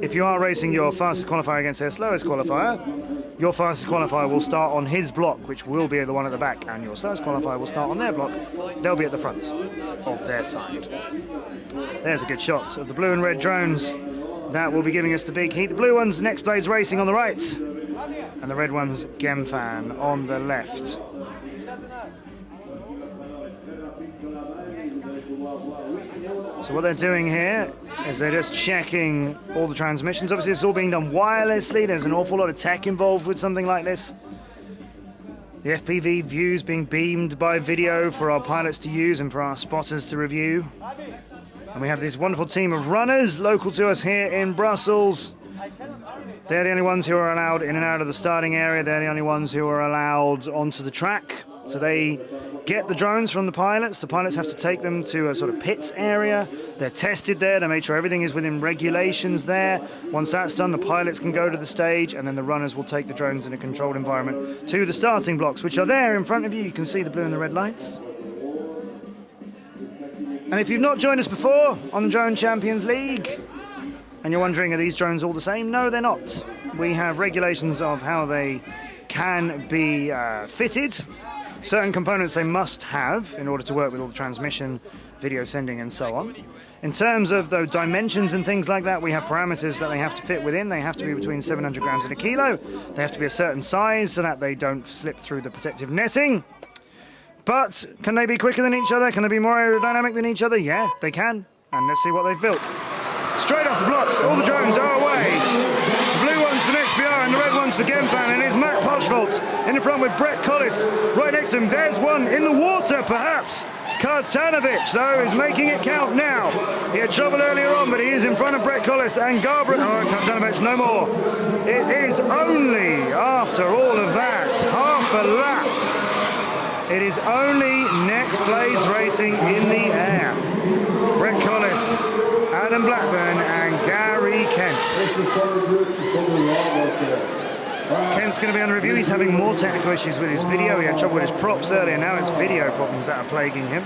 If you are racing your fastest qualifier against their slowest qualifier, your fastest qualifier will start on his block, which will be the one at the back, and your slowest qualifier will start on their block. They'll be at the front of their side. There's a good shot of the blue and red drones. That will be giving us the big heat. The blue one's Next Blades Racing on the right, and the red one's Gemfan on the left. So what they're doing here is they're just checking all the transmissions. Obviously, it's all being done wirelessly. There's an awful lot of tech involved with something like this. The FPV views being beamed by video for our pilots to use and for our spotters to review. And we have this wonderful team of runners local to us here in Brussels. They're the only ones who are allowed in and out of the starting area. They're the only ones who are allowed onto the track. So they get the drones from the pilots. The pilots have to take them to a sort of pits area. They're tested there to make sure everything is within regulations there. Once that's done, the pilots can go to the stage, and then the runners will take the drones in a controlled environment to the starting blocks, which are there in front of you. You can see the blue and the red lights. And if you've not joined us before on the Drone Champions League, and you're wondering, are these drones all the same? No, they're not. We have regulations of how they can be fitted. Certain components they must have in order to work with all the transmission, video sending, and so on. In terms of the dimensions and things like that, we have parameters that they have to fit within. They have to be between 700 grams and a kilo. They have to be a certain size so that they don't slip through the protective netting. But can they be quicker than each other? Can they be more aerodynamic than each other? Yeah, they can. And let's see what they've built. Straight off the blocks, all the drones are away. The blue one's for NextBR and the red one's for Gemfan, and it's Matt Poshvolt in the front with Brett Collis right next to him. There's one in the water, perhaps. Kartanovic, though, is making it count now. He had trouble earlier on, but he is in front of Brett Collis and Garbrandt. Oh, Kartanovic, no more. It is only, after all of that, half a lap. It is only Next Blades Racing in the air. Brett Collis, Adam Blackburn, and Gary Kent. Kent's going to be under review. He's having more technical issues with his video. He had trouble with his props earlier. Now it's video problems that are plaguing him.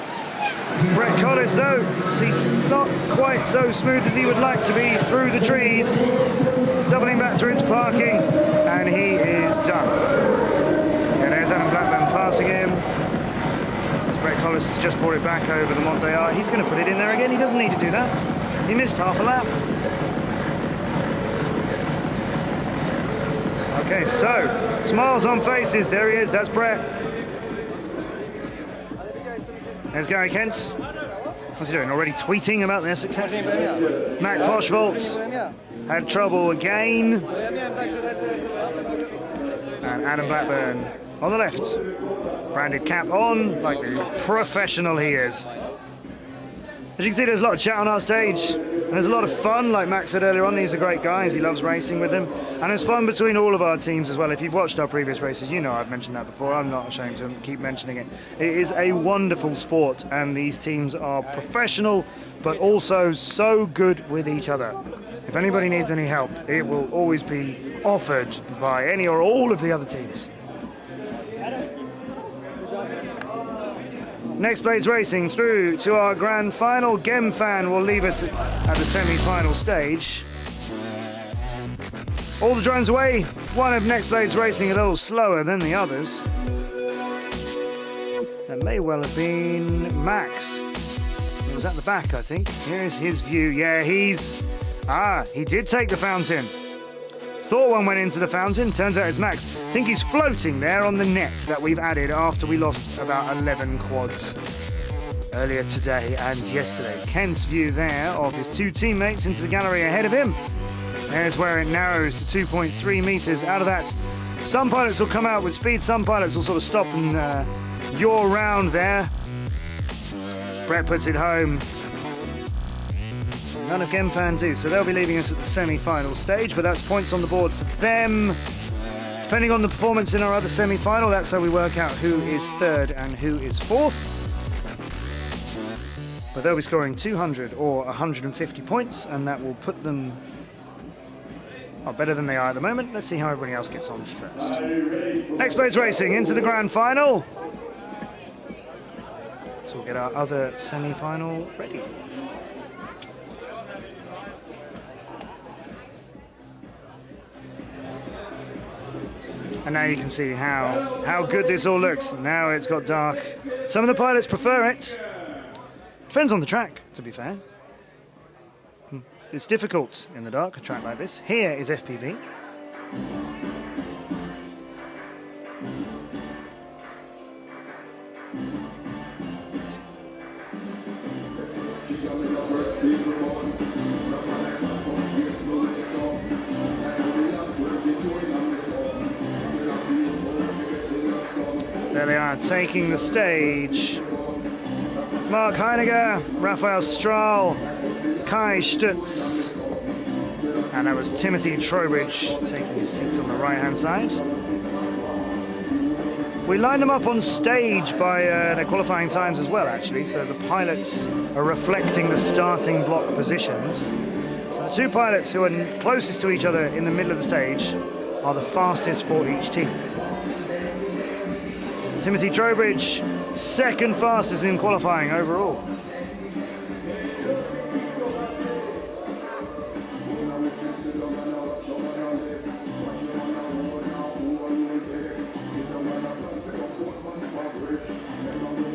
Brett Collis, though, he's not quite so smooth as he would like to be through the trees. Doubling back through into parking, and he is done. And there's Adam Blackburn passing him. Brett Collis has just brought it back over the Mont Des Arts. He's going to put it in there again. He doesn't need to do that. He missed half a lap. Okay, so smiles on faces. There he is. That's Brett. There's Gary Kent. What's he doing? Already tweeting about their success. Matt Poshvolt had trouble again. And Adam Blackburn on the left. Branded cap on, like the professional he is. As you can see, there's a lot of chat on our stage, and there's a lot of fun. Like Max said earlier on, these are great guys. He loves racing with them, and there's fun between all of our teams as well. If you've watched our previous races, you know I've mentioned that before. I'm not ashamed to keep mentioning it. It is a wonderful sport, and these teams are professional, but also so good with each other. If anybody needs any help, it will always be offered by any or all of the other teams. Next Blades Racing through to our grand final. Gemfan will leave us at the semi-final stage. All the drones away. One of Next Blades Racing a little slower than the others. That may well have been Max. He was at the back, I think. Here's his view. Yeah, he did take the fountain. Thought one went into the fountain, turns out it's Max. I think he's floating there on the net that we've added after we lost about 11 quads earlier today and yesterday. Kent's view there of his two teammates into the gallery ahead of him. There's where it narrows to 2.3 meters. Out of that, some pilots will come out with speed, some pilots will sort of stop and yaw round there. Brett puts it home. None of Gemfan do, so they'll be leaving us at the semi-final stage, but that's points on the board for them. Depending on the performance in our other semi-final, that's how we work out who is third and who is fourth. But they'll be scoring 200 or 150 points, and that will put them Well, better than they are at the moment. Let's see how everybody else gets on first. Expos Racing into the grand final. So we'll get our other semi-final ready. And now you can see how good this all looks. Now it's got dark. Some of the pilots prefer it. Depends on the track, to be fair. It's difficult in the dark, a track like this. Here is FPV. There they are, taking the stage. Mark Heiniger, Raphael Strahl, Kai Stutz, and that was Timothy Trowbridge taking his seats on the right-hand side. We lined them up on stage by their qualifying times as well, actually, so the pilots are reflecting the starting block positions. So the two pilots who are closest to each other in the middle of the stage are the fastest for each team. Timothy Trowbridge, second fastest in qualifying overall.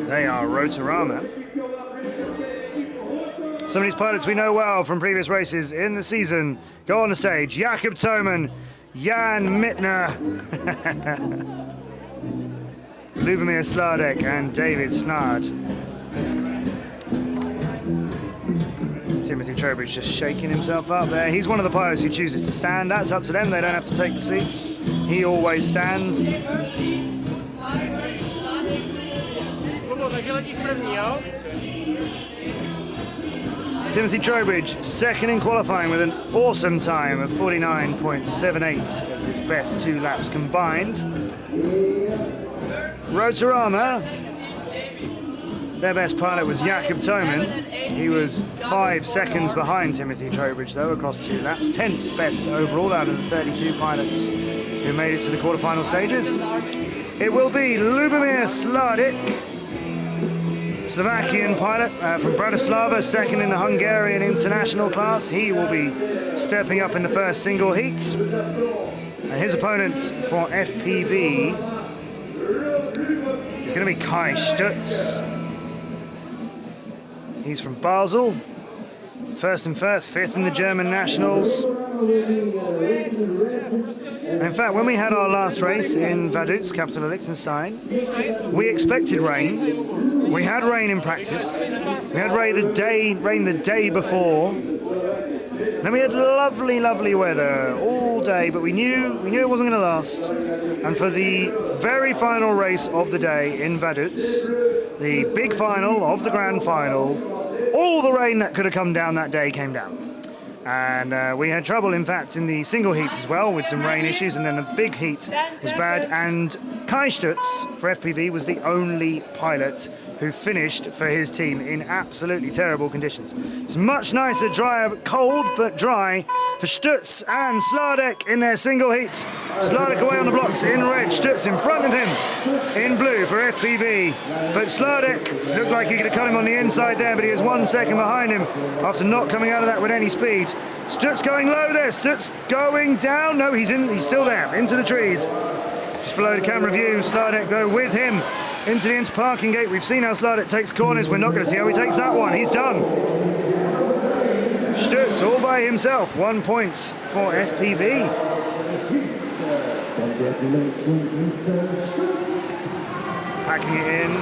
They are Rotorama. Some of these pilots we know well from previous races in the season. Go on the stage. Jakob Thoman, Jan Mittner, Lubomir Sladek and David Snard. Timothy Trowbridge just shaking himself up there. He's one of the pilots who chooses to stand. That's up to them. They don't have to take the seats. He always stands. Timothy Trowbridge, second in qualifying with an awesome time of 49.78 as his best 2 laps combined. Rotorama, their best pilot was Jakob Thoman. He was 5 seconds behind Timothy Trowbridge though across 2 laps, 10th best overall out of the 32 pilots who made it to the quarterfinal stages. It will be Lubomir Sladek, Slovakian pilot from Bratislava, second in the Hungarian international class. He will be stepping up in the first single heat. And his opponents for FPV is going to be Kai Stutz. He's from Basel, first in Firth, 5th in the German nationals. And in fact, when we had our last race in Vaduz, capital of Liechtenstein, we expected rain. We had rain in practice. We had rain the day before. Then we had lovely, lovely weather all day, but we knew it wasn't going to last. And for the very final race of the day in Vaduz, the big final of the grand final, all the rain that could have come down that day came down. And we had trouble, in fact, in the single heats as well, with some rain issues, and then the big heat was bad. And Kai Stutz for FPV was the only pilot who finished for his team in absolutely terrible conditions. It's much nicer, drier, cold but dry for Stutz and Sladek in their single heat. Sladek away on the blocks in red, Stutz in front of him in blue for FPV. But Sladek looked like he could have cut him on the inside there, but he was 1 second behind him after not coming out of that with any speed. Stutz going low there, Stutz going down. No, he's still there, into the trees. Just below the camera view, Sladek go with him into the inter-parking gate. We've seen how Sladek takes corners. We're not going to see how he takes that one. He's done. Stutz all by himself. 1 point for FPV. Packing it in,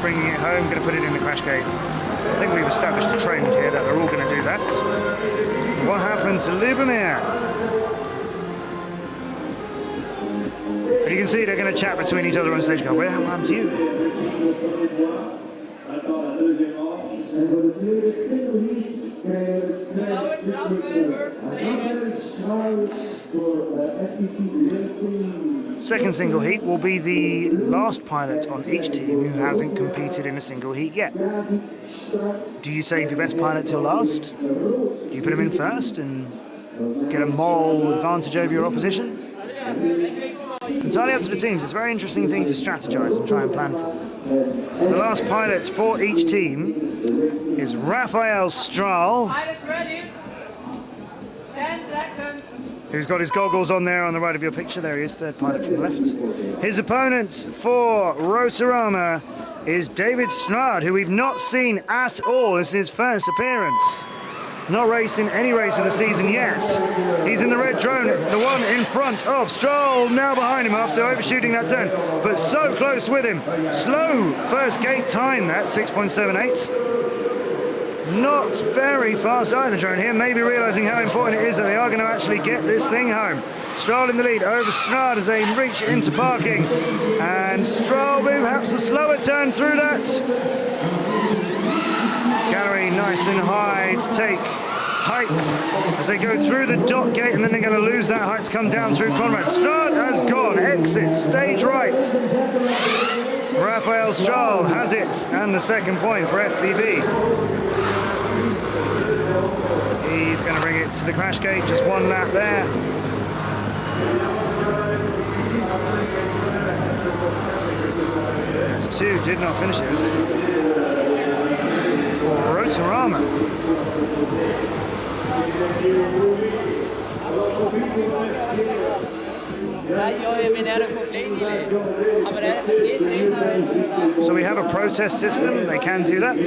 bringing it home, going to put it in the crash gate. I think we've established a trend here that they're all going to do that. What happened to Lubomir? And you can see they're going to chat between each other on stage. Go, what happened to you? Second single heat will be the last pilot on each team who hasn't competed in a single heat yet. Do you save your best pilot till last? Do you put him in first and get a moral advantage over your opposition. It's entirely up to the teams. It's a very interesting thing to strategize and try and plan for. The last pilot for each team is Raphael Strahl, who's got his goggles on there on the right of your picture. There he is, third pilot from the left. His opponent for Rotorama is David Strad, who we've not seen at all. This is his first appearance. Not raced in any race of the season yet. He's in the red drone, the one in front of Stroll, now behind him after overshooting that turn, but so close with him. Slow first gate time, that 6.78. Not very fast either, drone here, maybe realizing how important it is that they are going to actually get this thing home. Stroll in the lead over Strad as they reach into parking. And Stroll, perhaps a slower turn through that. Gallery nice and high to take height as they go through the dot gate, and then they're going to lose that height to come down through Conrad. Strad has gone, exit, stage right. Raphael Strahl has it, and the second point for FPV. He's going to bring it to the crash gate, just one lap there. There's two, did not finish this. For Rotorama. So we have a protest system, they can do that.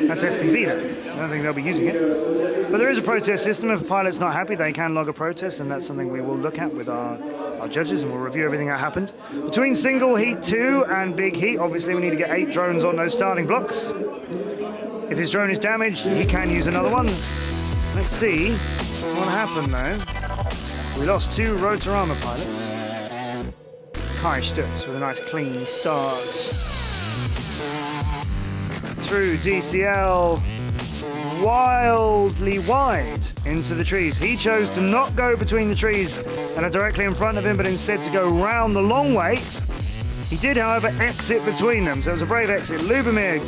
That's FPV though, I don't think they'll be using it. But there is a protest system, if a pilot's not happy they can log a protest, and that's something we will look at with our judges, and we'll review everything that happened. Between single heat 2 and big heat, obviously we need to get 8 drones on those starting blocks. If his drone is damaged, he can use another one. Let's see what happened though. We lost 2 Rotorama pilots. Kai Stutz with a nice clean start through DCL, wildly wide into the trees. He chose to not go between the trees and are directly in front of him, but instead to go round the long way. He did, however, exit between them, so it was a brave exit. Lubomir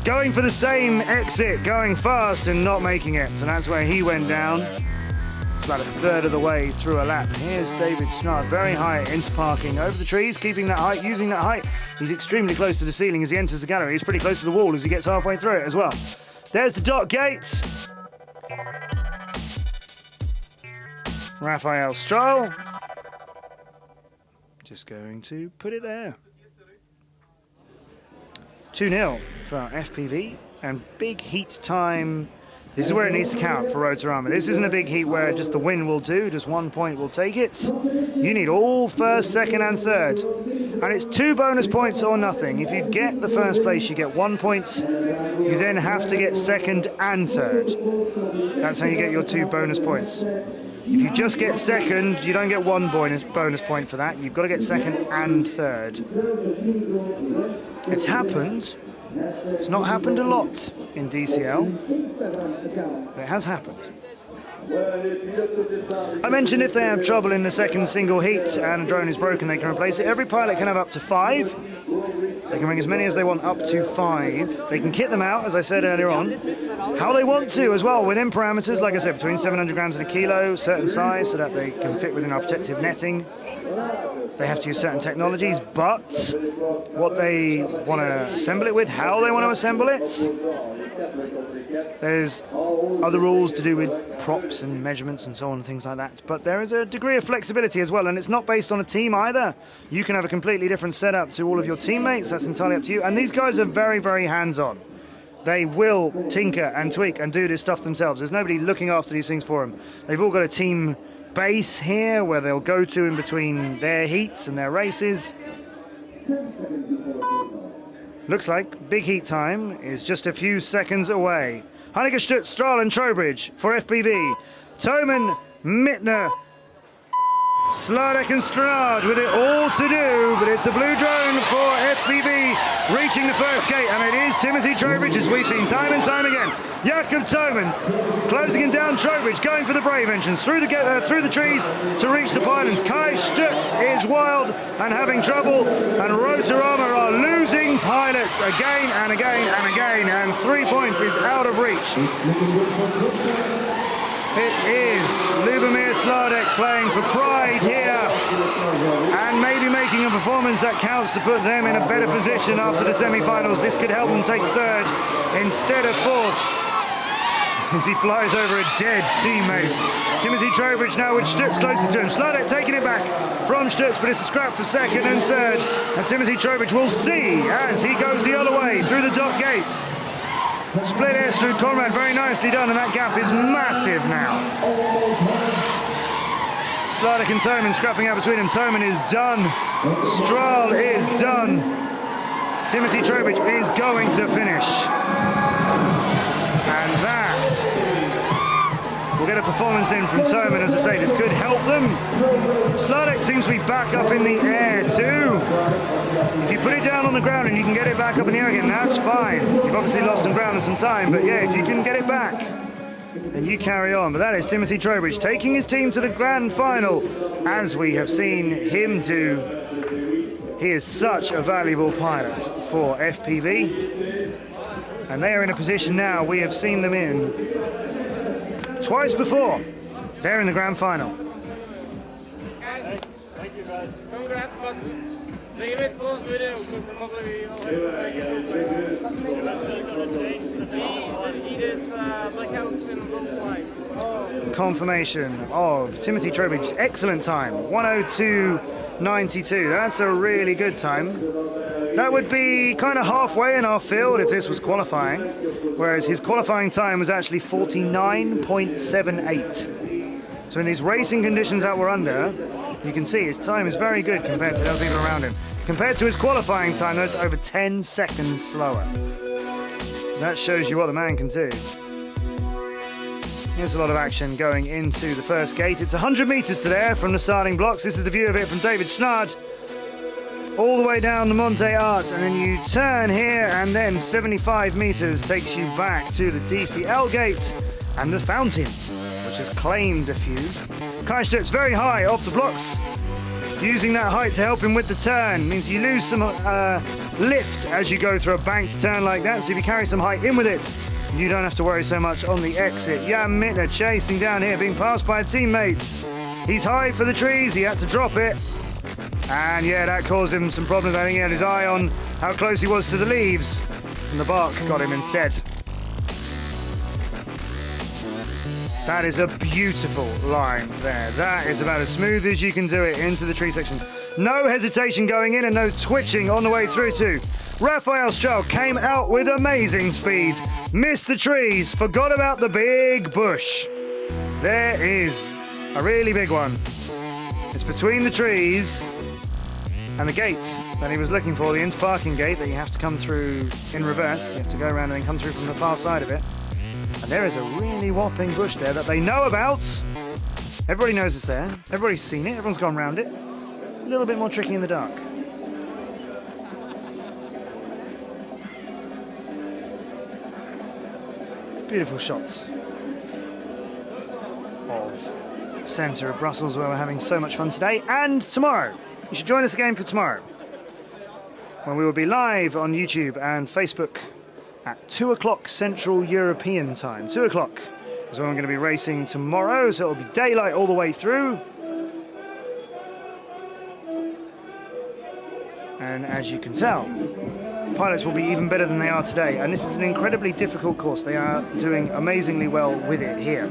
going for the same exit, going fast and not making it, so that's where he went down. It's about a third of the way through a lap. Here's David Snard, very high into parking, over the trees, keeping that height, using that height. He's extremely close to the ceiling as he enters the gallery. He's pretty close to the wall as he gets halfway through it as well. There's the dot gates. Raphael Strahl. Just going to put it there. 2-0 for FPV, and big heat time. This is where it needs to count for Rotorama. This isn't a big heat where just the win will do, just 1 point will take it. You need all first, second and third. And it's 2 bonus points or nothing. If you get the first place, you get 1 point. You then have to get second and third. That's how you get your 2 bonus points. If you just get second, you don't get 1 bonus point for that. You've got to get second and third. It's happened. It's not happened a lot in DCL, but it has happened. I mentioned if they have trouble in the second single heat and a drone is broken, they can replace it. Every pilot can have up to 5. They can bring as many as they want, up to 5. They can kit them out, as I said earlier on, how they want to as well, within parameters, like I said, between 700 grams and a kilo, certain size, so that they can fit within our protective netting. They have to use certain technologies, but what they want to assemble it with, how they want to assemble it, there's other rules to do with props and measurements and so on and things like that. But there is a degree of flexibility as well, and it's not based on a team either. You can have a completely different setup to all of your teammates. That's entirely up to you. And these guys are very, very hands-on. They will tinker and tweak and do this stuff themselves. There's nobody looking after these things for them. They've all got a team base here where they'll go to in between their heats and their races. Looks like big heat time is just a few seconds away. Heineke, Stutz, Strahl and Trowbridge for FPV. Toman, Mittner, Sladek and Strad with it all to do, but it's a blue drone for FPV reaching the first gate, and it is Timothy Trowbridge, as we've seen time and time again. Jakob Toman closing him down. Trowbridge going for the brave entrance through the trees to reach the pylons. Kai Stutz is wild and having trouble, and Rotorama are losing pilots again and again and again, and 3 points is out of reach. It is Lubomir Sladek playing for pride here and maybe making a performance that counts to put them in a better position after the semi-finals. This could help them take third instead of fourth as he flies over a dead teammate. Timothy Trowbridge now with Stutz closer to him. Sladek taking it back from Stutz, but it's a scrap for second and third. And Timothy Trowbridge will see as he goes the other way through the dock gates. Split airs through Conrad, very nicely done, and that gap is massive now. Sladek and Toman scrapping out between them. Toman is done. Strahl is done. Timothy Trowbridge is going to finish. And that will get a performance in from Toman. As I say, this could help them. Sladek seems to be back up in the air too. If you put it down on the ground and you can get it back up in the air again, that's fine. You've obviously lost some ground and some time, but yeah, if you can get it back, then you carry on. But that is Timothy Trowbridge taking his team to the grand final, as we have seen him do. He is such a valuable pilot for FPV. And they are in a position now we have seen them in twice before. They're in the grand final. Guys, thank you guys. Congrats, but they made close video, so probably we'll have to make it. He did blackouts in both flights. Confirmation of Timothy Trowbridge's excellent time, 102.92. That's a really good time. That would be kind of halfway in our field if this was qualifying, whereas his qualifying time was actually 49.78. So in these racing conditions that we're under, you can see his time is very good compared to the other people around him. Compared to his qualifying time, that's over 10 seconds slower. That shows you what the man can do. Here's a lot of action going into the first gate. It's 100 meters to there from the starting blocks. This is the view of it from David Schnard. All the way down the Mont Des Arts, and then you turn here, and then 75 meters takes you back to the DCL gate and the fountain, which has claimed a few. Kai Stutz very high off the blocks, using that height to help him with the turn. Means you lose some lift as you go through a banked turn like that, so if you carry some height in with it, you don't have to worry so much on the exit. Jan Mittner chasing down here, being passed by teammates. He's high for the trees, he had to drop it. And yeah, that caused him some problems. I think he had his eye on how close he was to the leaves, and the bark got him instead. That is a beautiful line there. That is about as smooth as you can do it into the tree section. No hesitation going in and no twitching on the way through too. Raphael Strahl came out with amazing speed, missed the trees, forgot about the big bush. There is a really big one. It's between the trees and the gates that he was looking for, the inter-parking gate that you have to come through in reverse. You have to go around and then come through from the far side of it. And there is a really whopping bush there that they know about. Everybody knows it's there. Everybody's seen it. Everyone's gone around it. A little bit more tricky in the dark. Beautiful shots of the centre of Brussels, where we're having so much fun today and tomorrow. You should join us again for tomorrow, when we will be live on YouTube and Facebook at 2 o'clock Central European time. 2 o'clock is when we're going to be racing tomorrow, so it'll be daylight all the way through. And as you can tell, pilots will be even better than they are today. And this is an incredibly difficult course. They are doing amazingly well with it here.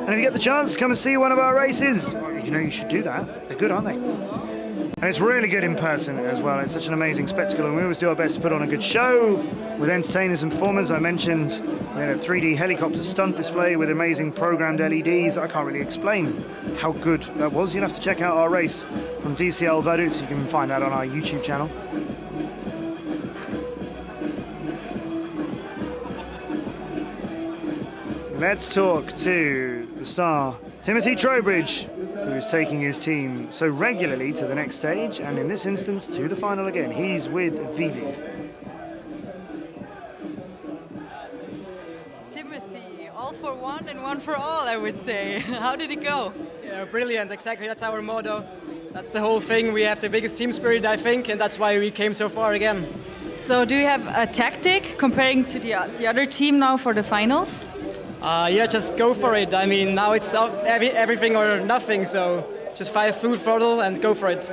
And if you get the chance to come and see one of our races, you know you should do that. They're good, aren't they? And it's really good in person as well. It's such an amazing spectacle, and we always do our best to put on a good show with entertainers and performers. I mentioned we had a 3D helicopter stunt display with amazing programmed LEDs. I can't really explain how good that was. You'll have to check out our race from DCL Vaduz. You can find that on our YouTube channel. Let's talk to the star, Timothy Trowbridge, who is taking his team so regularly to the next stage, and in this instance to the final again. He's with Vivi. Timothy, all for one and one for all, I would say. How did it go? Yeah, brilliant, exactly. That's our motto. That's the whole thing. We have the biggest team spirit, I think, and that's why we came so far again. So do you have a tactic comparing to the other team now for the finals? Yeah, just go for it. I mean, now it's everything or nothing, so just fire full throttle and go for it.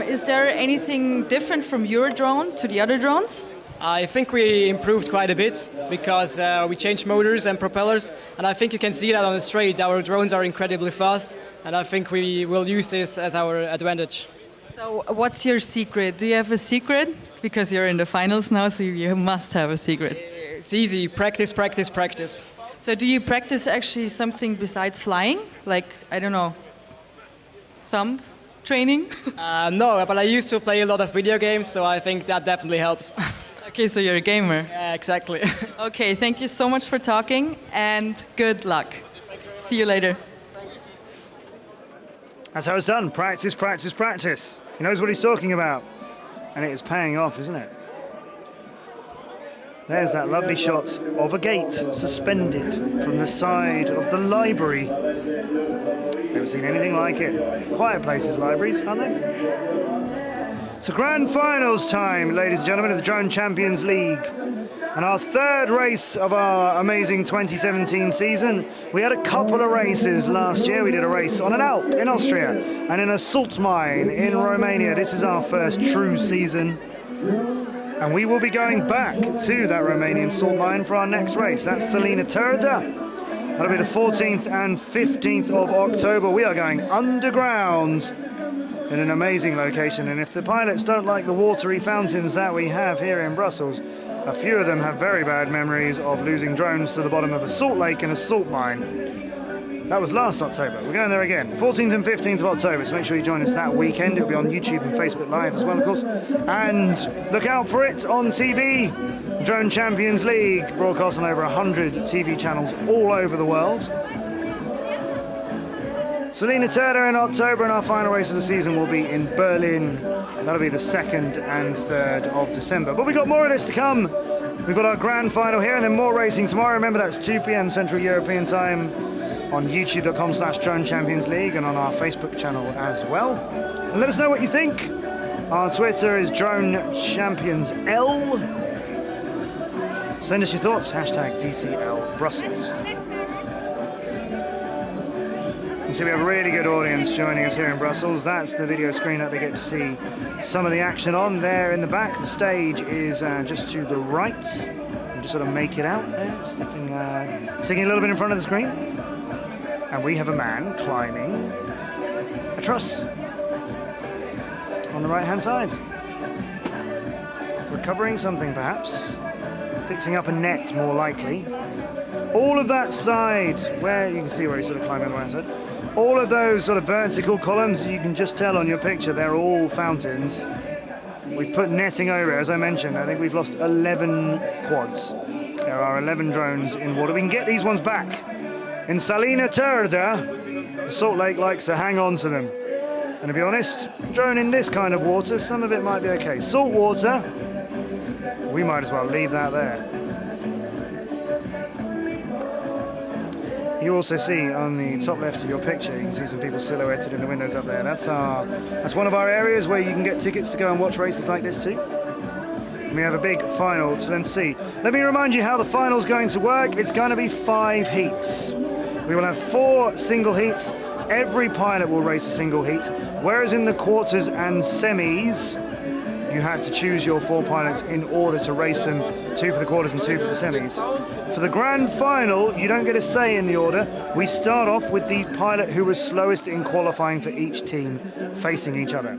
Is there anything different from your drone to the other drones? I think we improved quite a bit because we changed motors and propellers, and I think you can see that on the straight. Our drones are incredibly fast, and I think we will use this as our advantage. So what's your secret? Do you have a secret? Because you're in the finals now, so you must have a secret. It's easy. Practice, practice, practice. So do you practice actually something besides flying? Like, I don't know, thumb training? No, but I used to play a lot of video games, so I think that definitely helps. Okay, so you're a gamer. Yeah, exactly. Okay, thank you so much for talking and good luck. See you later. That's how it's done. Practice, practice, practice. He knows what he's talking about. And it is paying off, isn't it? There's that lovely shot of a gate suspended from the side of the library. Never seen anything like it. Quiet places, libraries, aren't they? So grand finals time, ladies and gentlemen, of the Drone Champions League. And our third race of our amazing 2017 season. We had a couple of races last year. We did a race on an Alp in Austria and in a salt mine in Romania. This is our first true season. And we will be going back to that Romanian salt mine for our next race. That's Salina Turda. That'll be the 14th and 15th of October. We are going underground in an amazing location. And if the pilots don't like the watery fountains that we have here in Brussels, a few of them have very bad memories of losing drones to the bottom of a salt lake in a salt mine. That was last October. We're going there again, 14th and 15th of October, so make sure you join us that weekend. It'll be on YouTube and Facebook Live as well, of course. And look out for it on TV. Drone Champions League, broadcast on over 100 TV channels all over the world. Salina Turda in October, and our final race of the season will be in Berlin. That'll be the 2nd and 3rd of December. But we've got more of this to come. We've got our grand final here and then more racing tomorrow. Remember, that's 2 p.m. Central European time on youtube.com/Drone Champions League and on our Facebook channel as well. And let us know what you think. Our Twitter is Drone Champions L. Send us your thoughts, #DCL Brussels. You see we have a really good audience joining us here in Brussels. That's the video screen that they get to see some of the action on. There in the back, the stage is just to the right. You just sort of make it out there, sticking a little bit in front of the screen. And we have a man climbing a truss on the right-hand side. Recovering something, perhaps. Fixing up a net, more likely. All of that side, where you can see where he's sort of climbing on the right side. All of those sort of vertical columns, you can just tell on your picture, they're all fountains. We've put netting over it, as I mentioned. I think we've lost 11 quads. There are 11 drones in water. We can get these ones back. In Salina Turda, the Salt Lake likes to hang on to them. And to be honest, drone in this kind of water, some of it might be okay. Salt water, we might as well leave that there. You also see on the top left of your picture, you can see some people silhouetted in the windows up there. That's one of our areas where you can get tickets to go and watch races like this too. And we have a big final for them to see. Let me remind you how the final's going to work. It's going to be 5 heats. We will have 4 single heats. Every pilot will race a single heat, whereas in the quarters and semis, you had to choose your 4 pilots in order to race them, 2 for the quarters and 2 for the semis. For the grand final, you don't get a say in the order. We start off with the pilot who was slowest in qualifying for each team, facing each other.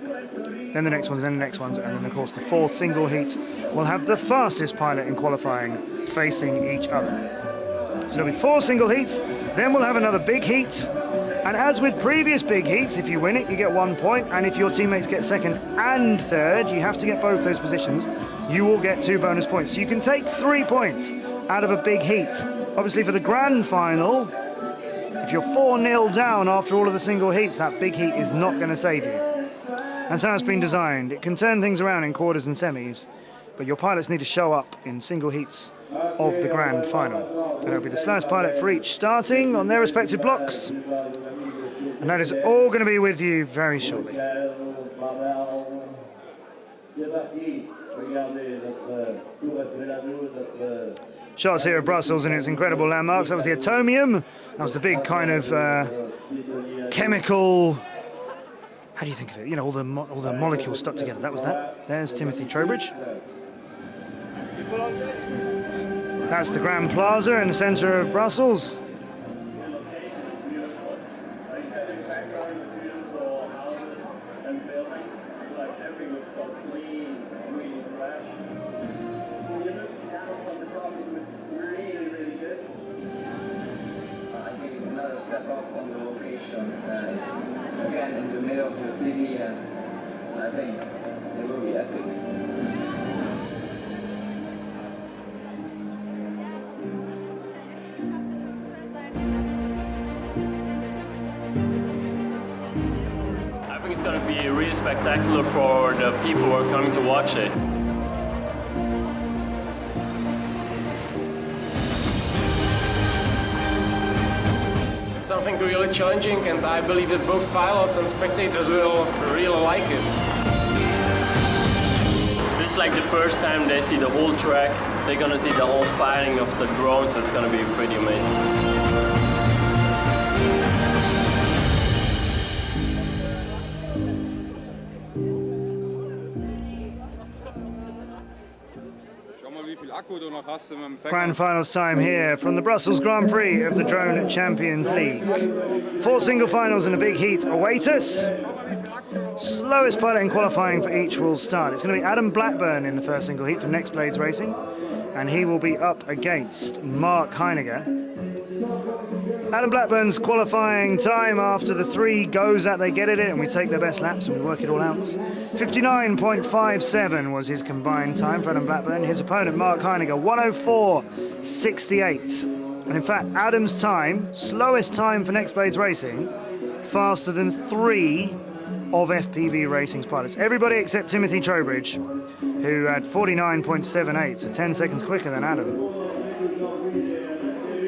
Then the next ones, then the next ones, and then of course the 4th single heat will have the fastest pilot in qualifying facing each other. So there'll be 4 single heats, then we'll have another big heat. And as with previous big heats, if you win it, you get 1 point. And if your teammates get 2nd and 3rd, you have to get both those positions, you will get 2 bonus points. So you can take 3 points out of a big heat. Obviously for the grand final, if you're 4-0 down after all of the single heats, that big heat is not going to save you. That's how it's been designed. It can turn things around in quarters and semis, but your pilots need to show up in single heats of the grand final. And it'll be the slowest pilot for each, starting on their respective blocks. And that is all going to be with you very shortly. Shots here of Brussels and its incredible landmarks. That was the atomium. That was the big kind of chemical. How do you think of it? You know, all the molecules stuck together. That was that. There's Timothy Trowbridge. That's the Grand Plaza in the centre of Brussels. Step up on the location. It's again in the middle of the city, and I think it will be epic. I think it's going to be really spectacular for the people who are coming to watch it. Something really challenging, and I believe that both pilots and spectators will really like it. This is like the first time they see the whole track. They're gonna see the whole firing of the drones. It's gonna be pretty amazing. Grand finals time here from the Brussels Grand Prix of the Drone Champions League. 4 single finals and a big heat await us. Slowest pilot in qualifying for each will start. It's going to be Adam Blackburn in the first single heat from Next Blades Racing, and he will be up against Mark Heiniger. Adam Blackburn's qualifying time after the 3 goes that they get at it, and we take their best laps and we work it all out. 59.57 was his combined time for Adam Blackburn. His opponent, Mark Heiniger, 104.68. And in fact, Adam's time, slowest time for Next Blades Racing, faster than 3 of FPV Racing's pilots. Everybody except Timothy Trowbridge, who had 49.78, so 10 seconds quicker than Adam.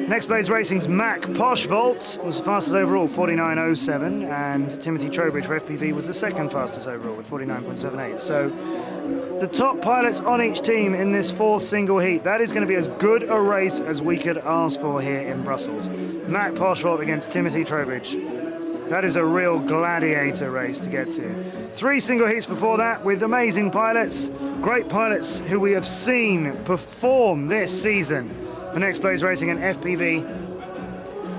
Next Blades Racing's Mac Poshvolt was the fastest overall, 49.07, and Timothy Trowbridge for FPV was the second fastest overall with 49.78. So the top pilots on each team in this 4th single heat. That is going to be as good a race as we could ask for here in Brussels. Mac Poshvolt against Timothy Trowbridge. That is a real gladiator race to get to. 3 single heats before that with amazing pilots, great pilots who we have seen perform this season for Next Blades Racing and FPV.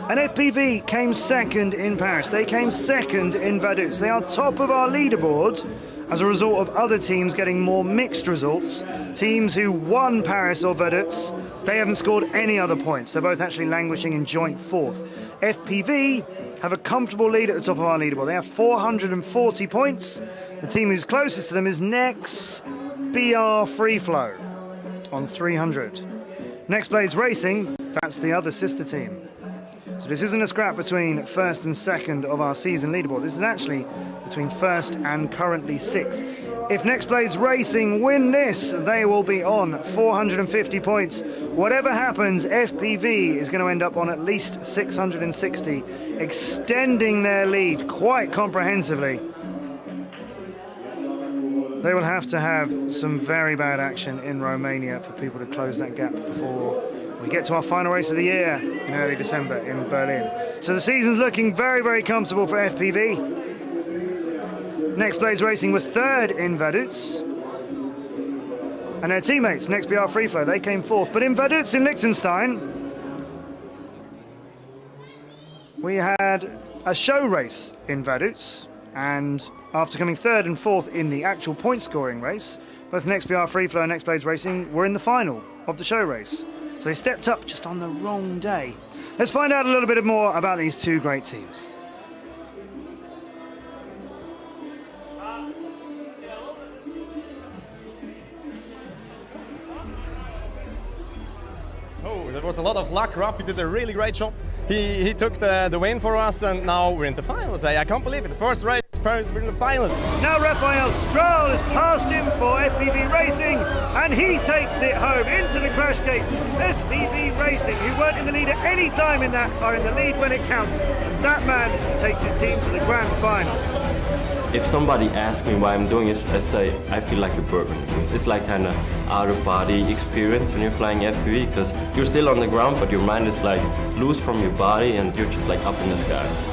And FPV came second in Paris. They came second in Vaduz. They are top of our leaderboard as a result of other teams getting more mixed results. Teams who won Paris or Vaduz, they haven't scored any other points. They're both actually languishing in joint 4th. FPV have a comfortable lead at the top of our leaderboard. They have 440 points. The team who's closest to them is Nex BR Free Flow on 300. Next Blades Racing, that's the other sister team. So this isn't a scrap between 1st and 2nd of our season leaderboard. This is actually between 1st and currently 6th. If Next Blades Racing win this, they will be on 450 points. Whatever happens, FPV is going to end up on at least 660, extending their lead quite comprehensively. They will have to have some very bad action in Romania for people to close that gap before we get to our final race of the year in early December in Berlin. So the season's looking very, very comfortable for FPV. Next Blades Racing were 3rd in Vaduz. And their teammates, Next BR Free Flow, they came 4th. But in Vaduz in Liechtenstein, we had a show race in Vaduz. And after coming 3rd and 4th in the actual point scoring race, both Next BR Free Flow and Next Blades Racing were in the final of the show race. So they stepped up just on the wrong day. Let's find out a little bit more about these 2 great teams. Oh, that was a lot of luck. Rafi did a really great job. He took the win for us, and now we're in the finals. I can't believe it. The first race, Paris, we're in the finals. Now Raphael Stroll has passed him for FPV Racing, and he takes it home into the crash gate. FPV Racing, who weren't in the lead at any time in that, are in the lead when it counts. And that man takes his team to the grand final. if somebody asks me why I'm doing this, I say I feel like a bird when I'm doing this. It's like kind of out-of-body experience when you're flying FPV, because you're still on the ground, but your mind is like loose from your body, and you're just like up in the sky.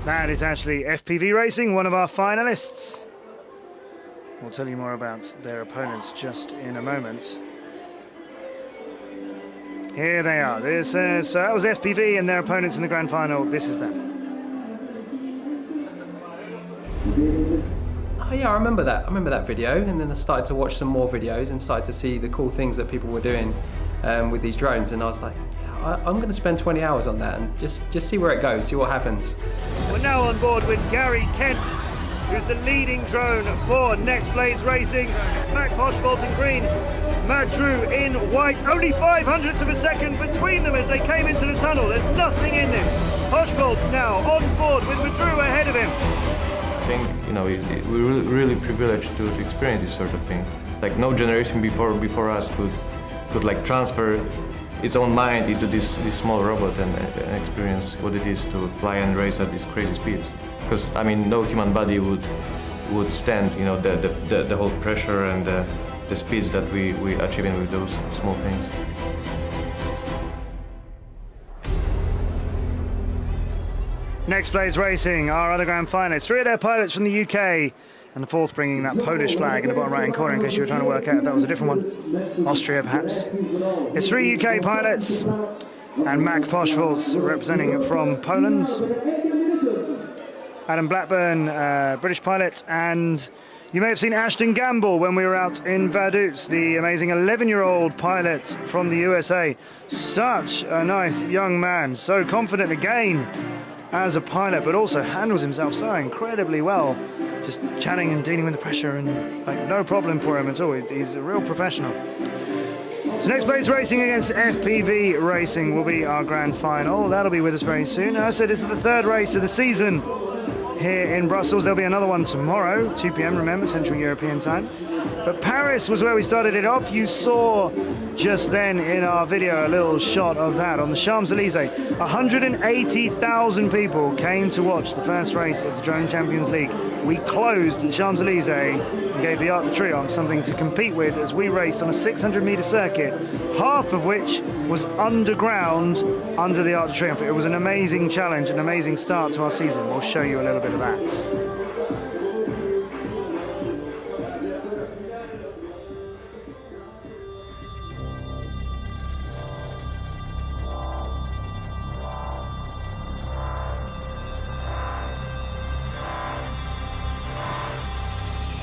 That is actually FPV Racing, one of our finalists. We'll tell you more about their opponents just in a moment. Here they are. This is, so that was FPV and their opponents in the grand final. This is them. Oh yeah, I remember that. I remember that video, and then I started to watch some more videos and started to see the cool things that people were doing with these drones, and I was like, I'm going to spend 20 hours on that and just see where it goes, see what happens. We're now on board with Gary Kent, who's the leading drone for Next Blades Racing. Mac Hochvolt in green, Matt Drew in white. Only 500ths of a second between them as they came into the tunnel. There's nothing in this. Hochvolt now on board with Madru ahead of him. I think, you know, we're really privileged to experience this sort of thing. Like no generation before us could like transfer its own mind into this small robot and experience what it is to fly and race at these crazy speeds. Because I mean, no human body would stand, you know, the whole pressure and the speeds that we achieving with those small things. Next Blades Racing, our other grand finalists. 3 of their pilots from the UK, and the 4th bringing that Polish flag in the bottom right-hand corner, in case you were trying to work out if that was a different one. Austria, perhaps. It's 3 UK pilots, and Mac Hochvolt representing from Poland. Adam Blackburn, British pilot, and you may have seen Ashton Gamble when we were out in Vaduz, the amazing 11-year-old pilot from the USA. Such a nice young man, so confident again as a pilot, but also handles himself so incredibly well. Just chatting and dealing with the pressure, and like no problem for him at all. He's a real professional. So Next Blades Racing against FPV Racing will be our grand final. That'll be with us very soon. As I said, this is the 3rd race of the season here in Brussels. There'll be another one tomorrow, 2 p.m, remember, Central European time. But Paris was where we started it off. You saw just then in our video a little shot of that on the Champs Élysees. 180,000 people came to watch the first race of the Drone Champions League. We closed the Champs Élysees and gave the Arc de Triomphe something to compete with as we raced on a 600-meter circuit, half of which was underground under the Arc de Triomphe. It was an amazing challenge, an amazing start to our season. We'll show you a little bit of that.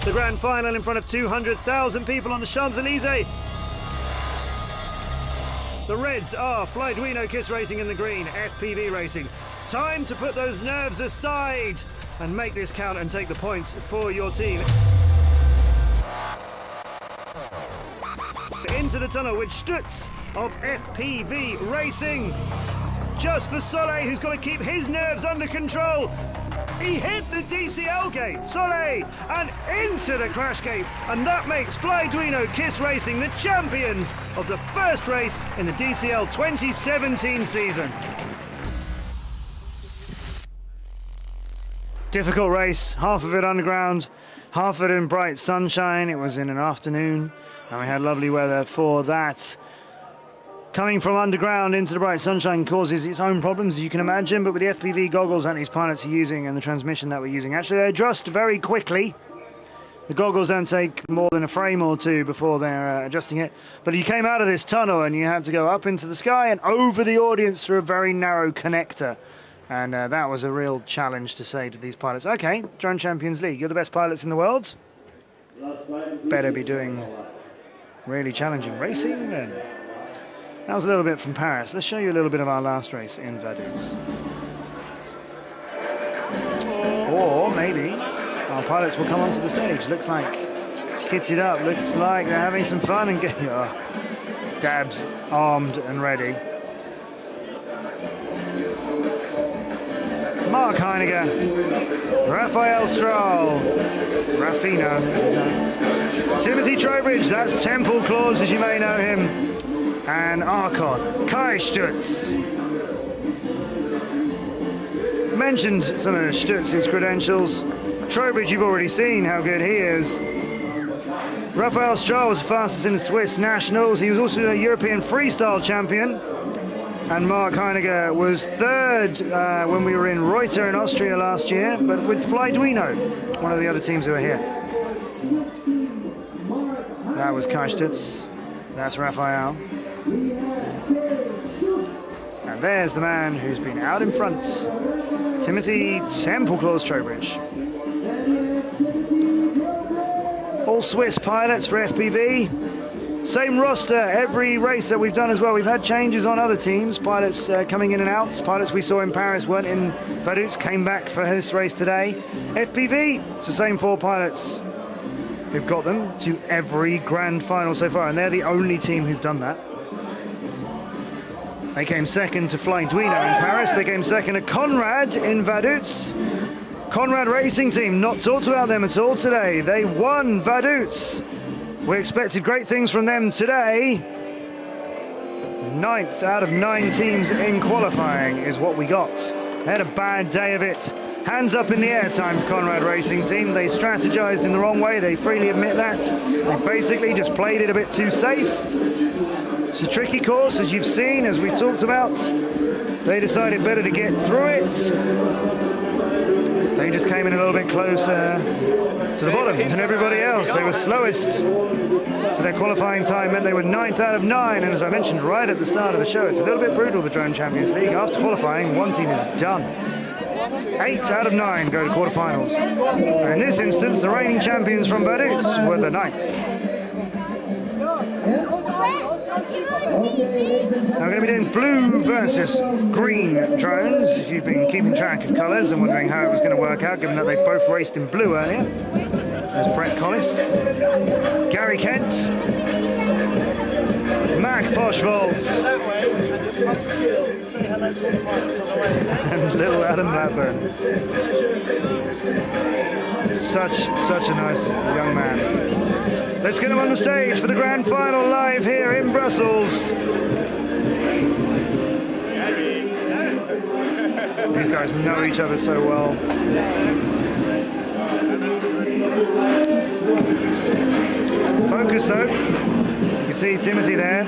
The grand final in front of 200,000 people on the Champs Élysees. The Reds are Flyduino Kiss Racing in the green, FPV Racing. Time to put those nerves aside and make this count and take the points for your team. Into the tunnel with Stutz of FPV Racing. Just for Soleil, who's got to keep his nerves under control. He hit the DCL gate, Soleil, and into the crash gate, and that makes Flyduino Kiss Racing the champions of the first race in the DCL 2017 season. Difficult race, half of it underground, half of it in bright sunshine. It was in an afternoon, and we had lovely weather for that. Coming from underground into the bright sunshine causes its own problems, as you can imagine, but with the FPV goggles that these pilots are using and the transmission that we're using, actually they adjust very quickly. The goggles don't take more than a frame or two before they're adjusting it. But you came out of this tunnel and you had to go up into the sky and over the audience through a very narrow connector. And that was a real challenge to say to these pilots, okay, Drone Champions League, you're the best pilots in the world. Better be doing really challenging racing then. That was a little bit from Paris. Let's show you a little bit of our last race in Vaduz. Or maybe our pilots will come onto the stage. Looks like kitted up. Looks like they're having some fun and getting dabs armed and ready. Mark Heinegger, Raphael Strahl, Raffino, Timothy Trowbridge, that's Temple Claus as you may know him, and Arcot, Kai Stutz. Mentioned some of Stutz's credentials. Trowbridge, you've already seen how good he is. Raphael Strahl was the fastest in the Swiss Nationals. He was also a European freestyle champion. And Mark Heinegger was third when we were in Reuter in Austria last year, but with Fly Duino, one of the other teams who are here. That was Kai Stutz. That's Raphael. And there's the man who's been out in front, Timothy Temple Claus Trowbridge. All Swiss pilots for FPV. Same roster every race that we've done as well. We've had changes on other teams, pilots coming in and out. Pilots we saw in Paris weren't in Vaduz, came back for this race today. FPV, it's the same 4 pilots who've got them to every grand final so far, and they're the only team who've done that. They came second to Flying Duino in Paris. They came second to Conrad in Vaduz. Conrad Racing Team, not talked about them at all today. They won Vaduz. We expected great things from them today. 9th out of 9 teams in qualifying is what we got. They had a bad day of it. Hands up in the air times Conrad Racing Team. They strategized in the wrong way. They freely admit that. They basically just played it a bit too safe. It's a tricky course, as you've seen, as we talked about. They decided better to get through it. They just came in a little bit closer to the bottom than everybody else. They were slowest. So their qualifying time meant they were 9th out of 9. And as I mentioned right at the start of the show, it's a little bit brutal, the Drone Champions League. After qualifying, one team is done. 8 out of 9 go to quarterfinals. And in this instance, the reigning champions from Vaduz were the 9th. Now we're going to be doing blue versus green drones. If you've been keeping track of colours and wondering how it was going to work out, given that they both raced in blue earlier. There's Brett Collis, Gary Kent, Mac Poshvold, and little Adam Blackburn. Such a nice young man. Let's get him on the stage for the grand final live here in Brussels. These guys know each other so well. Focus though. You can see Timothy there.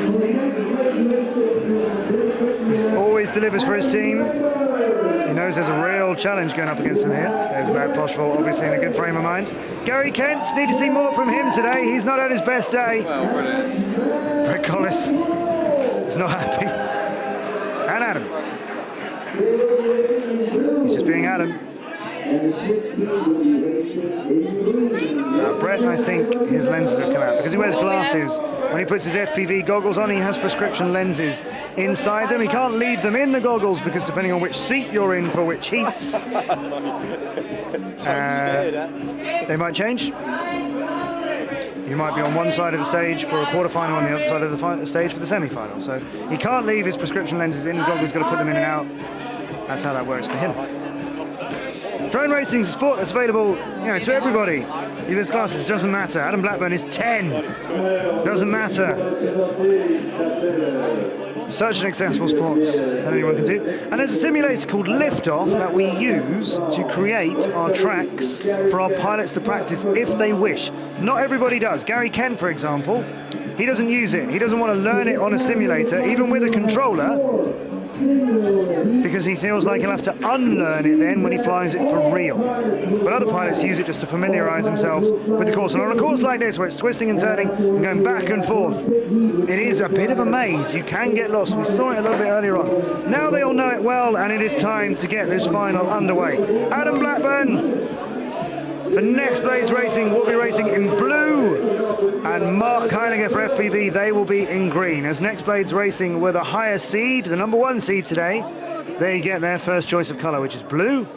He always delivers for his team. He knows there's a real challenge going up against him here. There's Matt Poshvold, obviously in a good frame of mind. Gary Kent, need to see more from him today. He's not at his best day. Brett Collis is not happy. And Adam. He's just being Adam. Brett, I think his lenses have come out because he wears glasses. When he puts his FPV goggles on, he has prescription lenses inside them. He can't leave them in the goggles because depending on which seat you're in for which heats, they might change. You might be on one side of the stage for a quarterfinal, on the other side of the stage for the semi-final. So he can't leave his prescription lenses in his goggles. He's got to put them in and out. That's how that works for him. Drone racing is a sport that's available, to everybody. He wears glasses, doesn't matter. Adam Blackburn is 10. Doesn't matter. Such an accessible sport that anyone can do. And there's a simulator called Liftoff that we use to create our tracks for our pilots to practice if they wish. Not everybody does. Gary Kent, for example, he doesn't use it. He doesn't want to learn it on a simulator, even with a controller, because he feels like he'll have to unlearn it then when he flies it for real. But other pilots use it just to familiarise themselves with the course. And on a course like this, where it's twisting and turning and going back and forth, it is a bit of a maze. You can get lost. We saw it a little bit earlier on. Now they all know it well, and it is time to get this final underway. Adam Blackburn, for Next Blades Racing, will be racing in blue, and Mark Heinegger for FPV, they will be in green. As Next Blades Racing were the higher seed, the number 1 seed today, they get their first choice of colour, which is blue.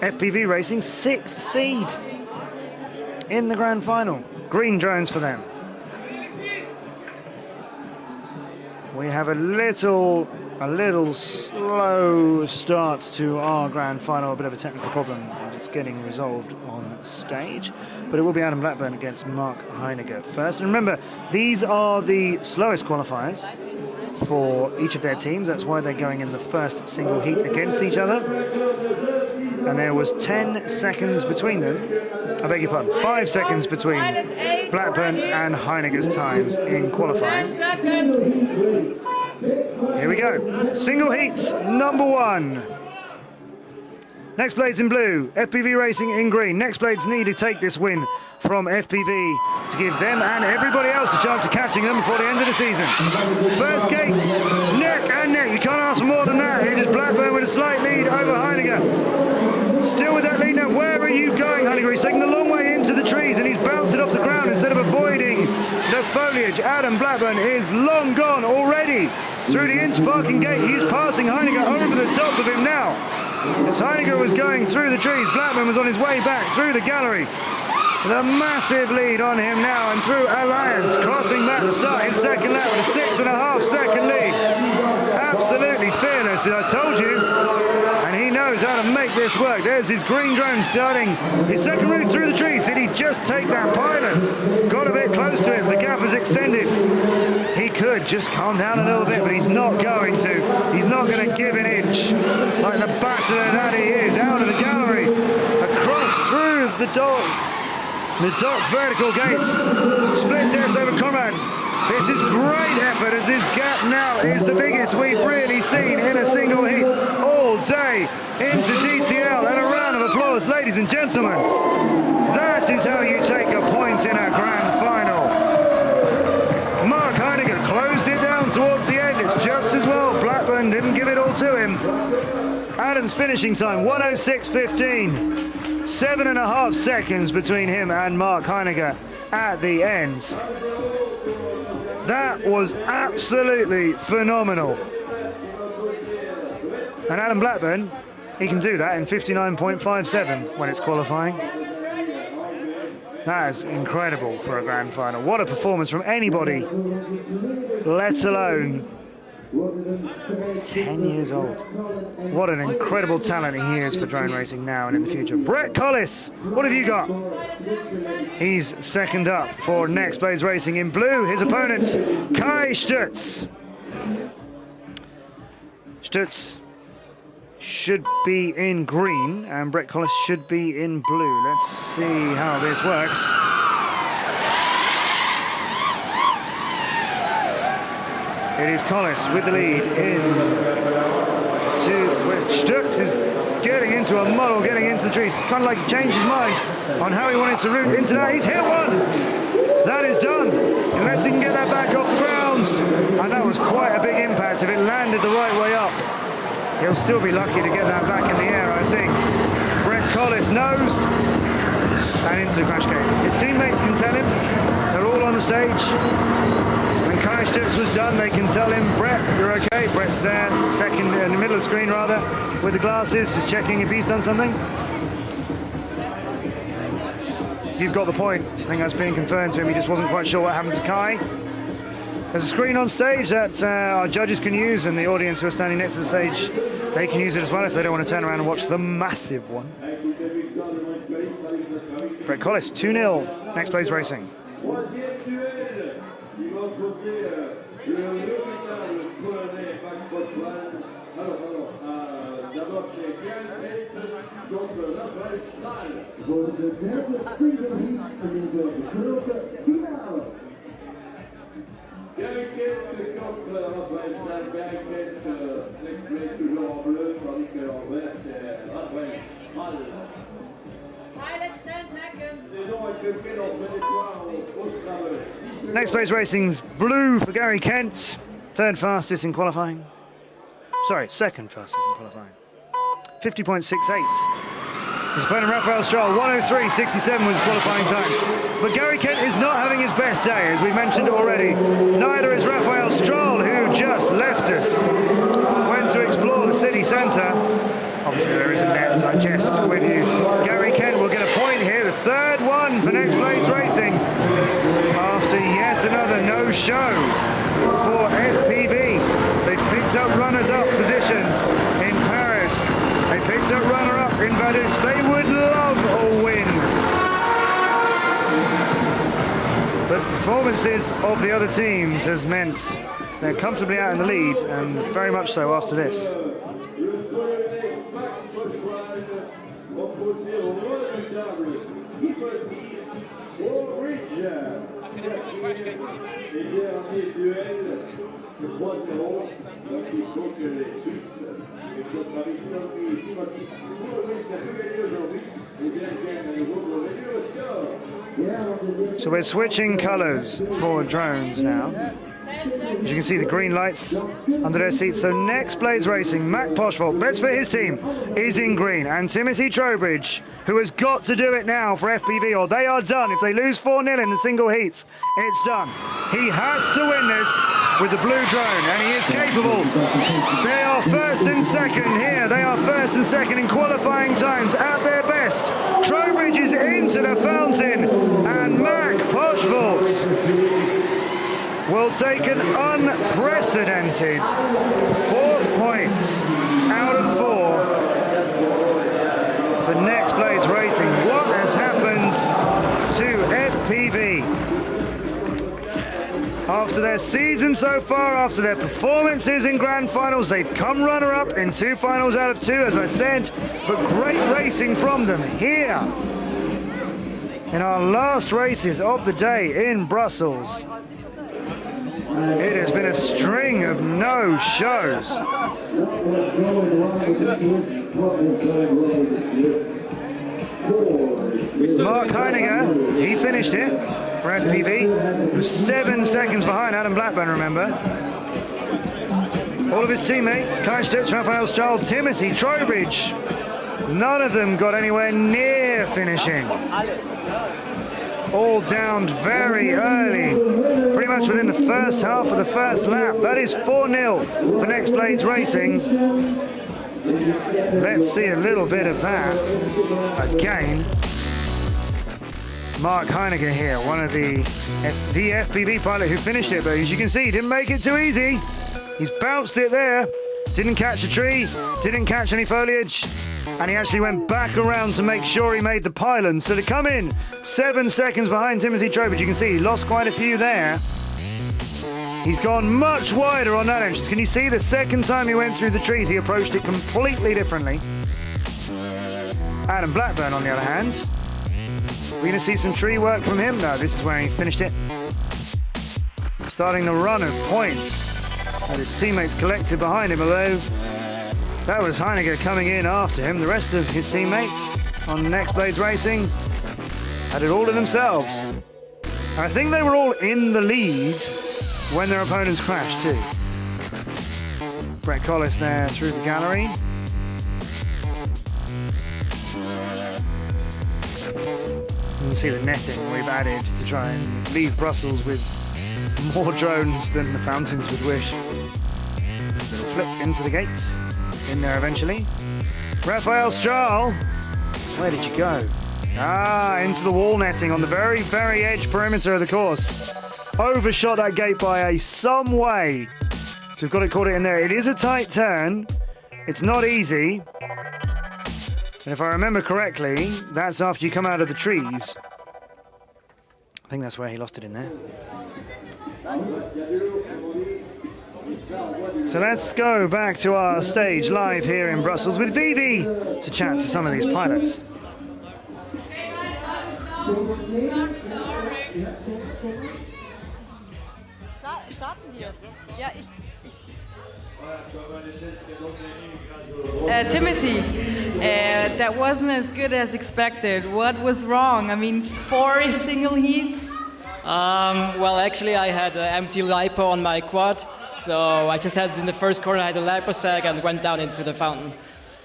FPV Racing, 6th seed in the grand final. Green drones for them. We have a little A little slow start to our grand final, a bit of a technical problem, and it's getting resolved on stage. But it will be Adam Blackburn against Mark Heinegger first. And remember, these are the slowest qualifiers for each of their teams. That's why they're going in the first single heat against each other. And there was 10 seconds between them. I beg your pardon, 5 seconds between Blackburn and Heinegger's times in qualifying. Here we go. Single heat number 1. Next Blades in blue, FPV Racing in green. Next Blades need to take this win from FPV to give them and everybody else a chance of catching them before the end of the season. First gates, neck and neck. You can't ask for more than that. It is Blackburn with a slight lead over Heinegger. Still with that lead now. Where are you going, Heinegger? He's taking the long way into the trees and he's bounced it off the ground instead of avoiding the foliage. Adam Blackburn is long gone already through the interparking gate. He's passing Heinegger over the top of him now. As Heinegger was going through the trees, Blackburn was on his way back through the gallery. With a massive lead on him now, and through Alliance, crossing back to start his second lap with a 6.5 second lead. Absolutely fearless, I told you. And he knows how to make this work. There's his green drone starting his second route through the trees. Did he just take that pilot? Got a bit close to him. The gap has extended. He could just calm down a little bit, but he's not going to. He's not going to give an inch. Like the battler that he is, out of the gallery, across through the door. The top vertical gate. Split test over Conrad. This is great effort as his gap now is the biggest we've really seen in a single heat all day into DCL. And a round of applause, ladies and gentlemen. That is how you take a point in a grand final. Mark Heinegger closed it down towards the end. It's just as well. Blackburn didn't give it all to him. Adam's finishing time, 1:06.15. 7.5 seconds between him and Mark Heinegger at the end. That was absolutely phenomenal. And Adam Blackburn, he can do that in 59.57 when it's qualifying. That is incredible for a grand final. What a performance from anybody, let alone 10 years old. What an incredible talent he is for drone racing now and in the future. Brett Collis, what have you got? He's second up for Next Blades Racing in blue. His opponent, Kai Stutz. Stutz should be in green and Brett Collis should be in blue. Let's see how this works. It is Collis with the lead Stutz is getting into a muddle, getting into the trees. It's kind of like he changed his mind on how he wanted to route into that. He's hit one! That is done, unless he can get that back off the grounds. And that was quite a big impact. If it landed the right way up, he'll still be lucky to get that back in the air, I think. Brett Collis knows. And into the crash gate. His teammates can tell him. They're all on the stage. When Kai Stutz was done, they can tell him, Brett, you're okay. Brett's there, second, in the middle of the screen rather, with the glasses, just checking if he's done something. You've got the point. I think that's being confirmed to him. He just wasn't quite sure what happened to Kai. There's a screen on stage that our judges can use, and the audience who are standing next to the stage, they can use it as well if they don't want to turn around and watch the massive one. Brett Collis, 2-0, Next Blades Racing. Next Blades Racing's blue for Gary Kent, third fastest in qualifying. Sorry, second fastest in qualifying. 50.68. His opponent Raphael Stroll, 1:03.67 was his qualifying time. But Gary Kent is not having his best day, as we mentioned already. Neither is Raphael Stroll, who just left us. Went to explore the city centre. Obviously there isn't net, I jest with you. Gary Kent will get a point here, the third one for Next Blades Racing. After yet another no-show for FPV. They've picked up runners-up Vaduz. They would love a win. But performances of the other teams has meant they're comfortably out in the lead, and very much so after this. So we're switching colours for drones now. As you can see, the green lights under their seats. So next Blades Racing, Mac Poshvolt, best for his team, is in green. And Timothy Trowbridge, who has got to do it now for FPV, or they are done. If they lose 4-0 in the single heats, it's done. He has to win this with the blue drone, and he is capable. They are first and second here. They are first and second in qualifying times at their best. Trowbridge is into the fountain, and Mac Poshvolt will take an unprecedented 4th point out of 4 for Next Blades Racing. What has happened to FPV? After their season so far, after their performances in grand finals, they've come runner-up in 2 finals out of 2, as I said, but great racing from them here in our last races of the day in Brussels. It has been a string of no-shows. Mark Heiniger, he finished it for FPV. He was 7 seconds behind Adam Blackburn, remember. All of his teammates, Kai Stutz, Raphael Stahl, Timothy Trowbridge, none of them got anywhere near finishing. All downed very early, pretty much within the first half of the first lap. That is 4-0 for Next Blades Racing. Let's see a little bit of that again. Mark Heiniger here, one of the FPV pilot who finished it, but as you can see, didn't make it too easy. He's bounced it there, didn't catch a tree, didn't catch any foliage, and he actually went back around to make sure he made the pylon. So to come in 7 seconds behind Timothy Trowbridge, you can see he lost quite a few there. He's gone much wider on that entrance. Can you see the second time he went through the trees, he approached it completely differently. Adam Blackburn, on the other hand, we're going to see some tree work from him. No, this is where he finished it. Starting the run of points that his teammates collected behind him, although that was Heiniger coming in after him. The rest of his teammates on Next Blades Racing had it all to themselves. And I think they were all in the lead when their opponents crashed too. Brett Collis there through the gallery. You can see the netting we've added to try and leave Brussels with more drones than the fountains would wish. Little flip into the gates. In there eventually. Raphael Stahl, where did you go? Into the wall netting on the very, very edge perimeter of the course. Overshot that gate by some way. So we've got to caught it in there. It is a tight turn. It's not easy. And if I remember correctly, that's after you come out of the trees. I think that's where he lost it in there. So let's go back to our stage live here in Brussels with Vivi to chat to some of these pilots. Timothy, that wasn't as good as expected. What was wrong? I mean, 4 single heats? Well, actually, I had an empty lipo on my quad. So I just had in the first corner, I had a liposag and went down into the fountain.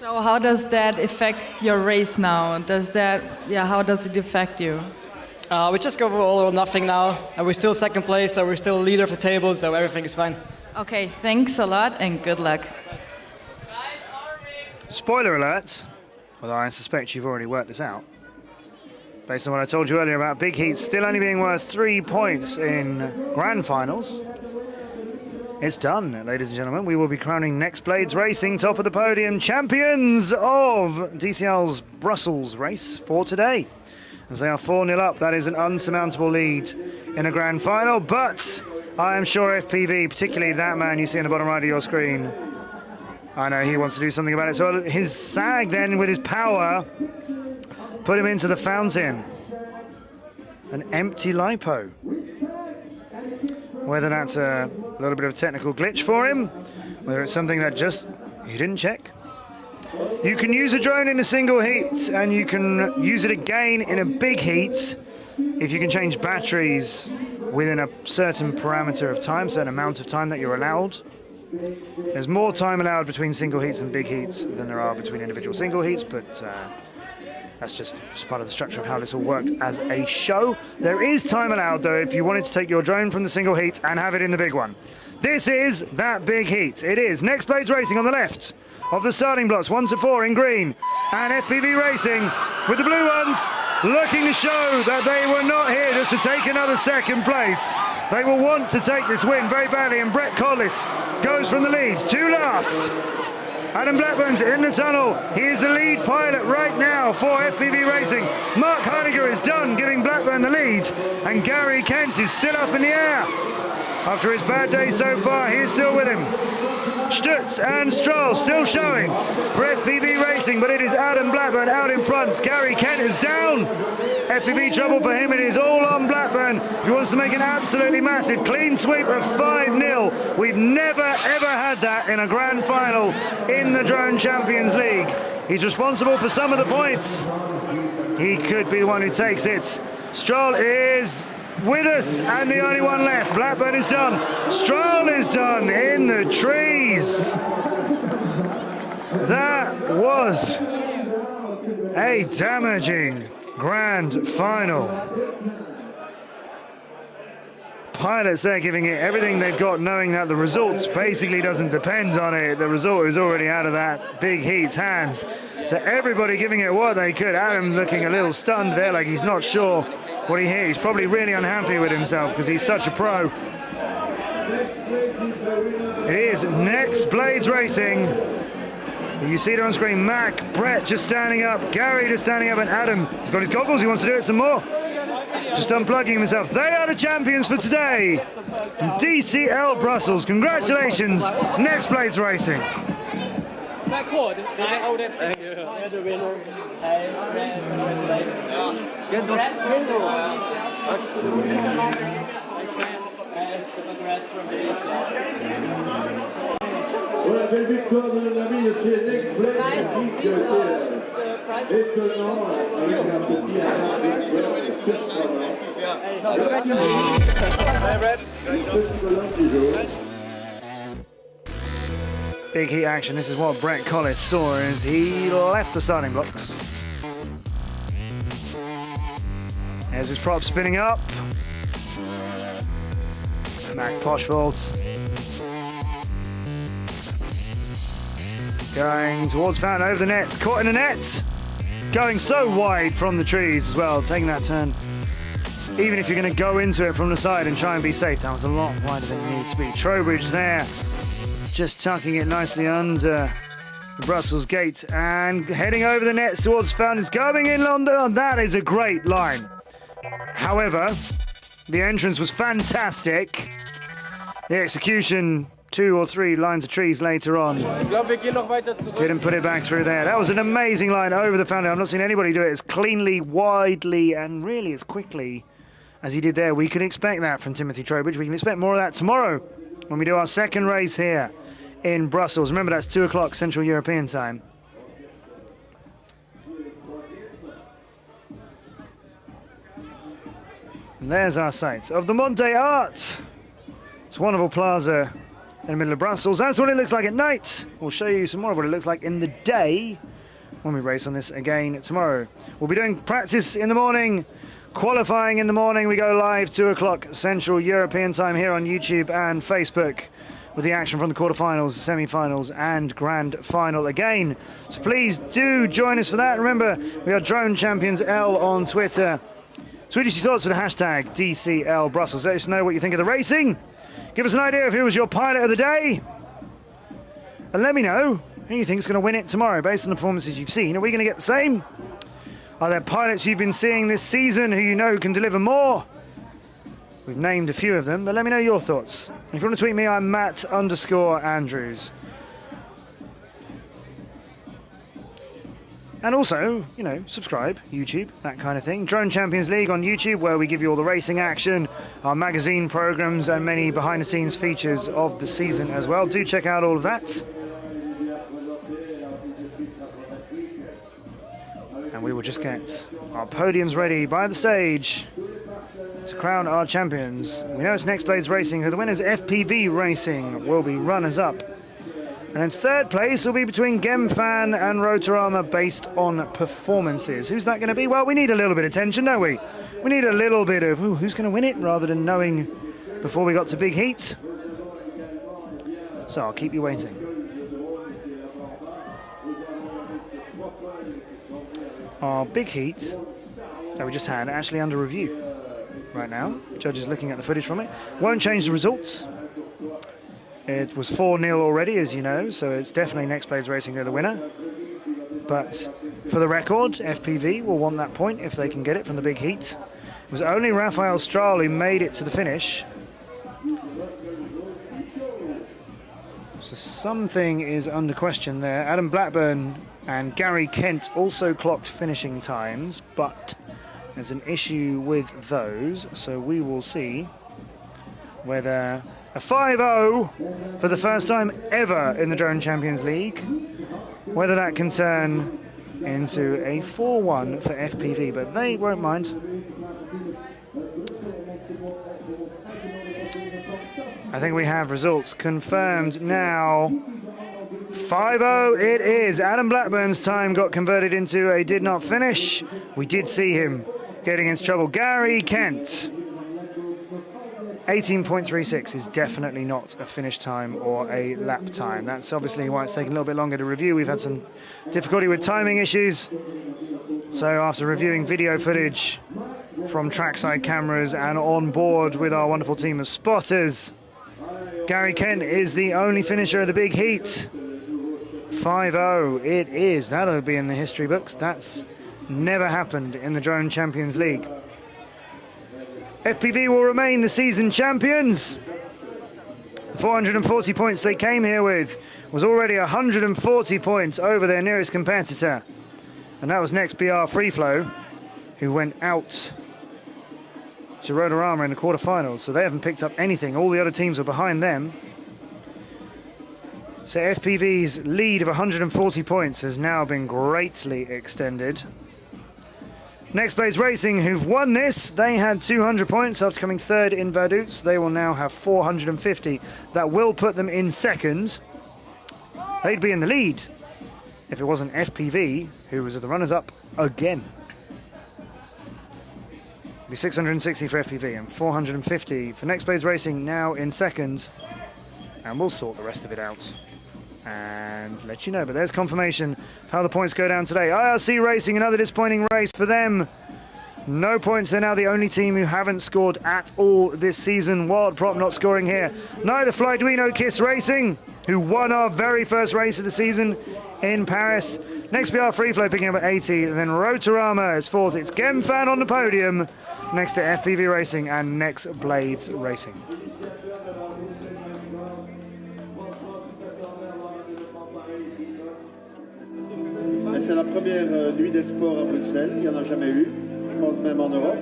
So how does that affect your race now? How does it affect you? We just go for all or nothing now, and we're still second place, so we're still leader of the table, so everything is fine. Okay, thanks a lot and good luck. Spoiler alert, although I suspect you've already worked this out. Based on what I told you earlier about big heats still only being worth 3 points in grand finals. It's done, ladies and gentlemen. We will be crowning Next Blades Racing top of the podium champions of DCL's Brussels race for today. As they are 4-0 up, that is an unsurmountable lead in a grand final, but I am sure FPV, particularly that man you see in the bottom right of your screen, I know he wants to do something about it. So his sag then, with his power, put him into the fountain. An empty lipo. Whether that's a little bit of technical glitch for him, whether it's something that just he didn't check. You can use a drone in a single heat, and you can use it again in a big heat if you can change batteries within a certain parameter of time, certain amount of time that you're allowed. There's more time allowed between single heats and big heats than there are between individual single heats, but that's just part of the structure of how this all worked as a show. There is time allowed, though, if you wanted to take your drone from the single heat and have it in the big one. This is that big heat. It is Next Blades Racing on the left of the starting blocks, 1 to 4 in green, and FPV Racing with the blue ones, looking to show that they were not here just to take another second place. They will want to take this win very badly, and Brett Collis goes from the lead to last. Adam Blackburn's in the tunnel. He is the lead pilot right now for FPV Racing. Mark Heiniger is done giving Blackburn the lead, and Gary Kent is still up in the air. After his bad day so far, he is still with him. Stutz and Stroll still showing for FPV Racing, but it is Adam Blackburn out in front. Gary Kent is down. FPV trouble for him. It is all on Blackburn. He wants to make an absolutely massive clean sweep of 5-0. We've never, ever had that in a grand final in the Drone Champions League. He's responsible for some of the points. He could be the one who takes it. Stroll is with us, and the only one left. Blackburn is done. Stroll is done in the trees. That was a damaging grand final. Pilots there giving it everything they've got, knowing that the results basically doesn't depend on it. The result is already out of that big heat's hands. So everybody giving it what they could. Adam looking a little stunned there, like he's not sure what he hears. He's probably really unhappy with himself because he's such a pro. It is Next Blades Racing. You see it on screen. Mac, Brett just standing up, Gary just standing up, and Adam has got his goggles. He wants to do it some more. Just unplugging himself. They are the champions for today. DCL Brussels. Congratulations, Next Blades Racing. Big heat action. This is what Brett Collis saw as he left the starting blocks. There's his prop spinning up. Mac Poshvold going towards Fountain, over the nets, caught in the net, going so wide from the trees as well, taking that turn. Even if you're going to go into it from the side and try and be safe, that was a lot wider than it needs to be. Trowbridge there, just tucking it nicely under the Brussels gate and heading over the nets towards Fountains, going in London. That is a great line. However, the entrance was fantastic. The execution, 2 or 3 lines of trees later on, didn't put it back through there. That was an amazing line over the fountain. I've not seen anybody do it as cleanly, widely, and really as quickly as he did there. We can expect that from Timothy Trowbridge. We can expect more of that tomorrow when we do our second race here in Brussels. Remember, that's 2 o'clock Central European time. And there's our site of the Mont Des Arts. It's a wonderful plaza in the middle of Brussels. That's what it looks like at night. We'll show you some more of what it looks like in the day when we race on this again tomorrow. We'll be doing practice in the morning, qualifying in the morning. We go live 2 o'clock Central European time here on YouTube and Facebook with the action from the quarterfinals, semi-finals and grand final again. So please do join us for that. Remember, we are Drone Champions L on Twitter. Tweet us your thoughts with the hashtag DCL Brussels. Let us know what you think of the racing. Give us an idea of who was your pilot of the day. And let me know who you think is going to win it tomorrow based on the performances you've seen. Are we going to get the same? Are there pilots you've been seeing this season who you know can deliver more? We've named a few of them, but let me know your thoughts. If you want to tweet me, I'm Matt_Andrews. And also, you know, subscribe, YouTube, that kind of thing. Drone Champions League on YouTube, where we give you all the racing action, our magazine programs, and many behind-the-scenes features of the season as well. Do check out all of that. And we will just get our podiums ready by the stage to crown our champions. We know it's Next Blades Racing, who the winners FPV Racing will be runners-up. And in third place will be between Gemfan and Rotorama based on performances. Who's that going to be? Well, we need a little bit of tension, don't we? We need a little bit of, ooh, who's going to win it, rather than knowing before we got to Big Heat. So I'll keep you waiting. Our Big Heat that we just had actually under review right now. Judges looking at the footage from it. Won't change the results. It was 4-0 already, as you know, so it's definitely Next Blades Racing who are the winner. But for the record, FPV will want that point if they can get it from the Big Heat. It was only Rafael Strahl who made it to the finish. So something is under question there. Adam Blackburn and Gary Kent also clocked finishing times, but there's an issue with those, so we will see whether a 5-0 for the first time ever in the Drone Champions League, whether that can turn into a 4-1 for FPV, but they won't mind. I think we have results confirmed now. 5-0 it is. Adam Blackburn's time got converted into a did not finish. We did see him getting into trouble. Gary Kent, 18.36 is definitely not a finish time or a lap time. That's obviously why it's taken a little bit longer to review. We've had some difficulty with timing issues. So after reviewing video footage from trackside cameras and on board with our wonderful team of spotters, Gary Kent is the only finisher of the Big Heat. 5-0 it is. That'll be in the history books. That's never happened in the Drone Champions League. FPV will remain the season champions. The 440 points they came here with was already 140 points over their nearest competitor. And that was Next BR Free Flow, who went out to Rotorama in the quarterfinals. So they haven't picked up anything. All the other teams are behind them. So FPV's lead of 140 points has now been greatly extended. Next Blades Racing, who've won this, they had 200 points after coming third in Vaduz. They will now have 450. That will put them in second. They'd be in the lead if it wasn't FPV, who was at the runners-up again. It'd be 660 for FPV and 450 for Next Blades Racing, now in second. And we'll sort the rest of it out and let you know. But there's confirmation of how the points go down today. IRC Racing, another disappointing race for them. No points. They're now the only team who haven't scored at all this season. Wild Prop not scoring here. Neither Flyduino Kiss Racing, who won our very first race of the season in Paris. Next BR Free Flow picking up at 80. And then Rotorama is fourth. It's Gemfan on the podium next to FPV Racing and Next Blades Racing. C'est la première nuit des sports à Bruxelles, il n'y en a jamais eu, je pense même en Europe.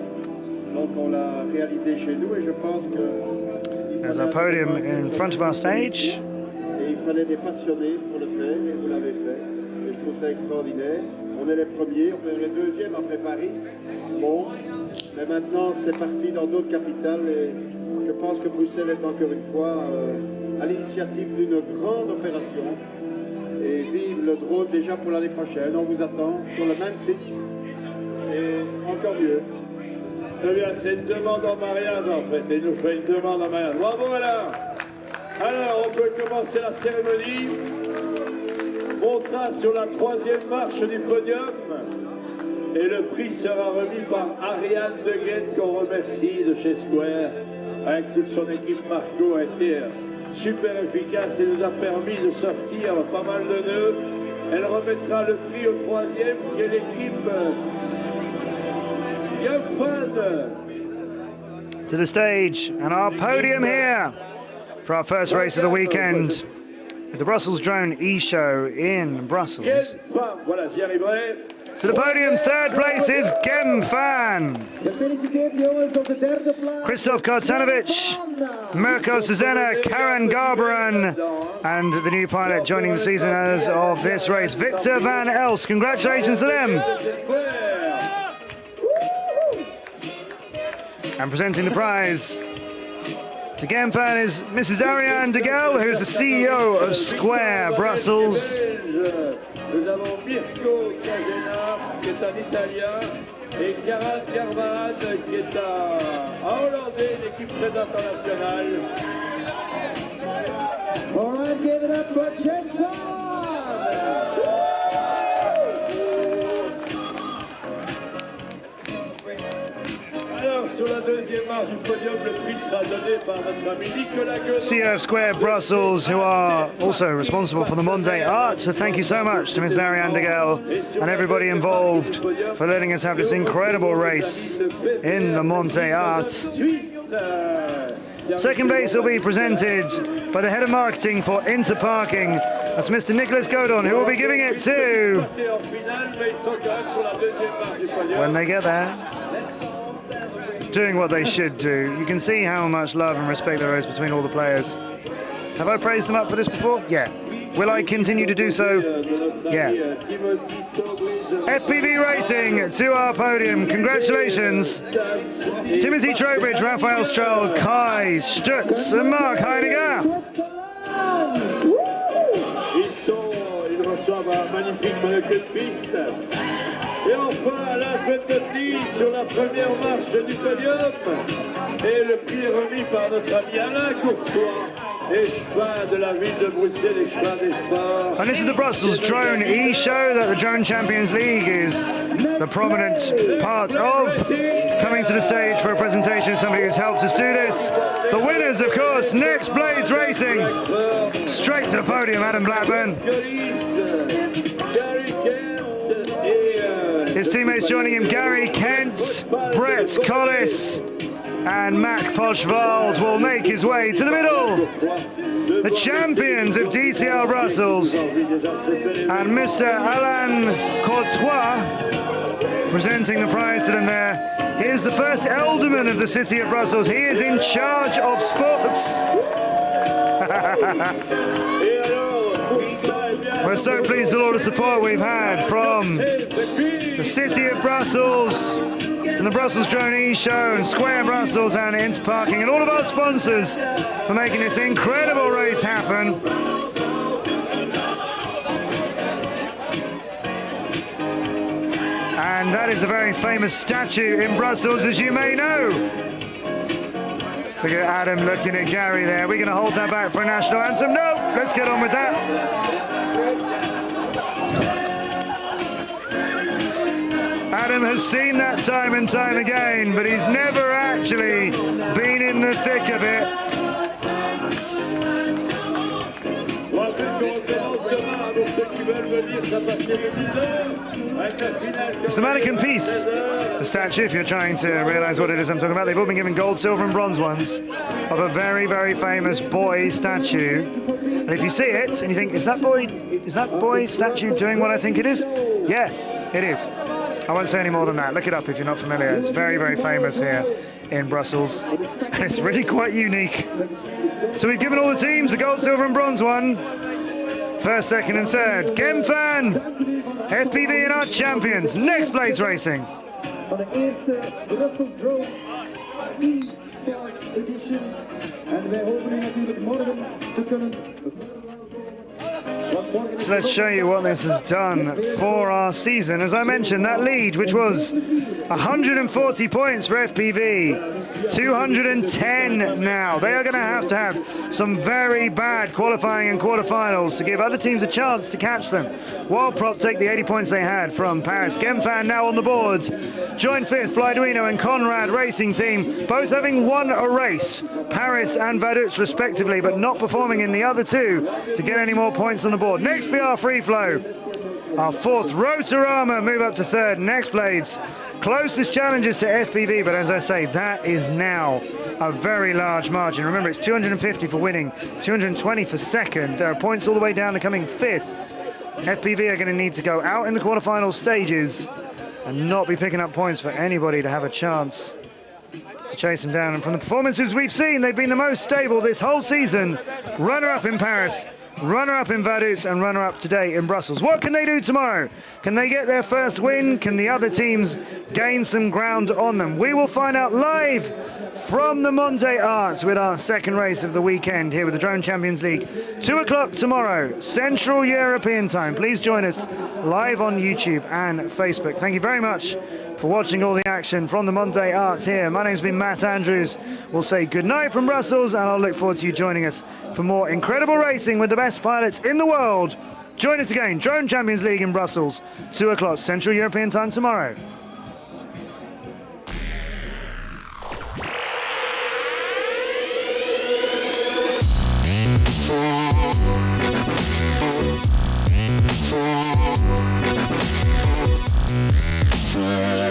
Donc on l'a réalisé chez nous et je pense que... There's our podium in front of our stage. Et il fallait des passionnés pour le faire et vous l'avez fait. Et je trouve ça extraordinaire. On est les premiers, on fait les deuxièmes après Paris. Bon, mais maintenant c'est parti dans d'autres capitales et je pense que Bruxelles est encore une fois à l'initiative d'une grande opération. Et vive le drone déjà pour l'année prochaine. On vous attend sur le même site et encore mieux. Très bien, c'est une demande en mariage en fait. Il nous fait une demande en mariage. Bravo alors. Alors, on peut commencer la cérémonie. On trace sur la troisième marche du podium. Et le prix sera remis par Ariane De Guette, qu'on remercie de chez Square. avec toute son équipe. Marco a été super efficace et nous a permis de sortir pas mal de nœuds. Elle remettra le prix au troisième, qui est l'équipe Gumfan. To the stage and our podium here for our first race of the weekend at the Brussels Drone E-Show in Brussels. Voilà, j'y arriverai. To the podium, third place is Gemfan. Christoph Kartanovic, Mirko Sezena, Karen Garberan, and the new pilot joining the season as of this race, Victor van Elst. Congratulations to them. And presenting the prize to Gemfan is Mrs. Ariane Degel, who's the CEO of Square Brussels. Nous avons Mirko Casena, qui est un Italien, et Karen Garvan, qui est un Hollandais, une équipe très internationale. All right, give it up for Jensen! Alors, sur la deuxième marche du podium, le prix sera donné par notre ami Nicolas Guenon. CEO of Square Brussels, who are also responsible for the Mont Des Arts. So thank you so much to Ms. Ariane Degel and everybody involved for letting us have this incredible race in the Mont Des Arts. Second place will be presented by the head of marketing for Interparking. That's Mr. Nicolas Godon, who will be giving it to when they get there. Doing what they should do. You can see how much love and respect there is between all the players. Have I praised them up for this before? Yeah. Will I continue to do so? Yeah. FPV Racing to our podium. Congratulations. Timothy Trowbridge, Raphael Stroll, Kai Stutz and Mark Heidegger. Ils reçoivent un magnifique monocle de piste. Et enfin, la Bentley sur la première marche du podium. Et le prix est remis par notre ami Alain Courtois, échevin de la ville de Bruxelles, échevin des sports. And this is the Brussels Drone E-Show that the Drone Champions League is the prominent part of. Coming to the stage for a presentation of somebody who's helped us do this. The winners, of course, Next Blades Racing. Straight to the podium, Adam Blackburn. His teammates joining him, Gary Kent, Brett Collis, and Mac Poschwald will make his way to the middle. The champions of DCL Brussels and Mr. Alain Courtois presenting the prize to them there. Here's the first alderman of the city of Brussels. He is in charge of sports. We're so pleased with all the support we've had from the city of Brussels, and the Brussels Drone E-Show, and Square Brussels, and Interparking, and all of our sponsors for making this incredible race happen. And that is a very famous statue in Brussels, as you may know. Look at Adam looking at Gary there. We're going to hold that back for a national anthem. No, let's get on with that. Adam has seen that time and time again, but he's never actually been in the thick of it. It's the mannequin piece, the statue, if you're trying to realize what it is I'm talking about. They've all been given gold, silver and bronze ones of a very, very famous boy statue. And if you see it and you think, is that boy statue doing what I think it is? Yeah, it is. I won't say any more than that. Look it up if you're not familiar. It's very, very famous here in Brussels. And it's really quite unique. So we've given all the teams the gold, silver and bronze one. First, second and third. Gemfan, FPV and our champions. Next Blades Racing. Van de eerste Brussels Drone e-sport edition. En wij hopen u natuurlijk morgen te kunnen. So let's show you what this has done for our season. As I mentioned, that lead, which was 140 points for FPV. 210 now. They are going to have some very bad qualifying and quarterfinals to give other teams a chance to catch them. Wildprop take the 80 points they had from Paris. Gemfan now on the board. Joint fifth, Blyduino and Conrad Racing Team, both having won a race. Paris and Vaduz respectively, but not performing in the other two to get any more points on the board. Next BR Free Flow. Our fourth, Rotorama move up to third. Next Blades, closest challenges to FPV, but as I say, that is now a very large margin. Remember, it's 250 for winning, 220 for second. There are points all the way down to coming fifth. FPV are going to need to go out in the quarterfinal stages and not be picking up points for anybody to have a chance to chase them down. And from the performances we've seen, they've been the most stable this whole season. Runner-up in Paris, runner-up in Vaduz, and runner-up today in Brussels. What can they do tomorrow? Can they get their first win? Can the other teams gain some ground on them? We will find out live from the Mont Des Arts with our second race of the weekend here with the Drone Champions League. 2 o'clock tomorrow, Central European time. Please join us live on YouTube and Facebook. Thank you very much for watching all the action from the Mont Des Arts here. My name's been Matt Andrews. We'll say goodnight from Brussels, and I'll look forward to you joining us for more incredible racing with the best pilots in the world. Join us again, Drone Champions League in Brussels, 2 o'clock Central European time tomorrow. Yeah.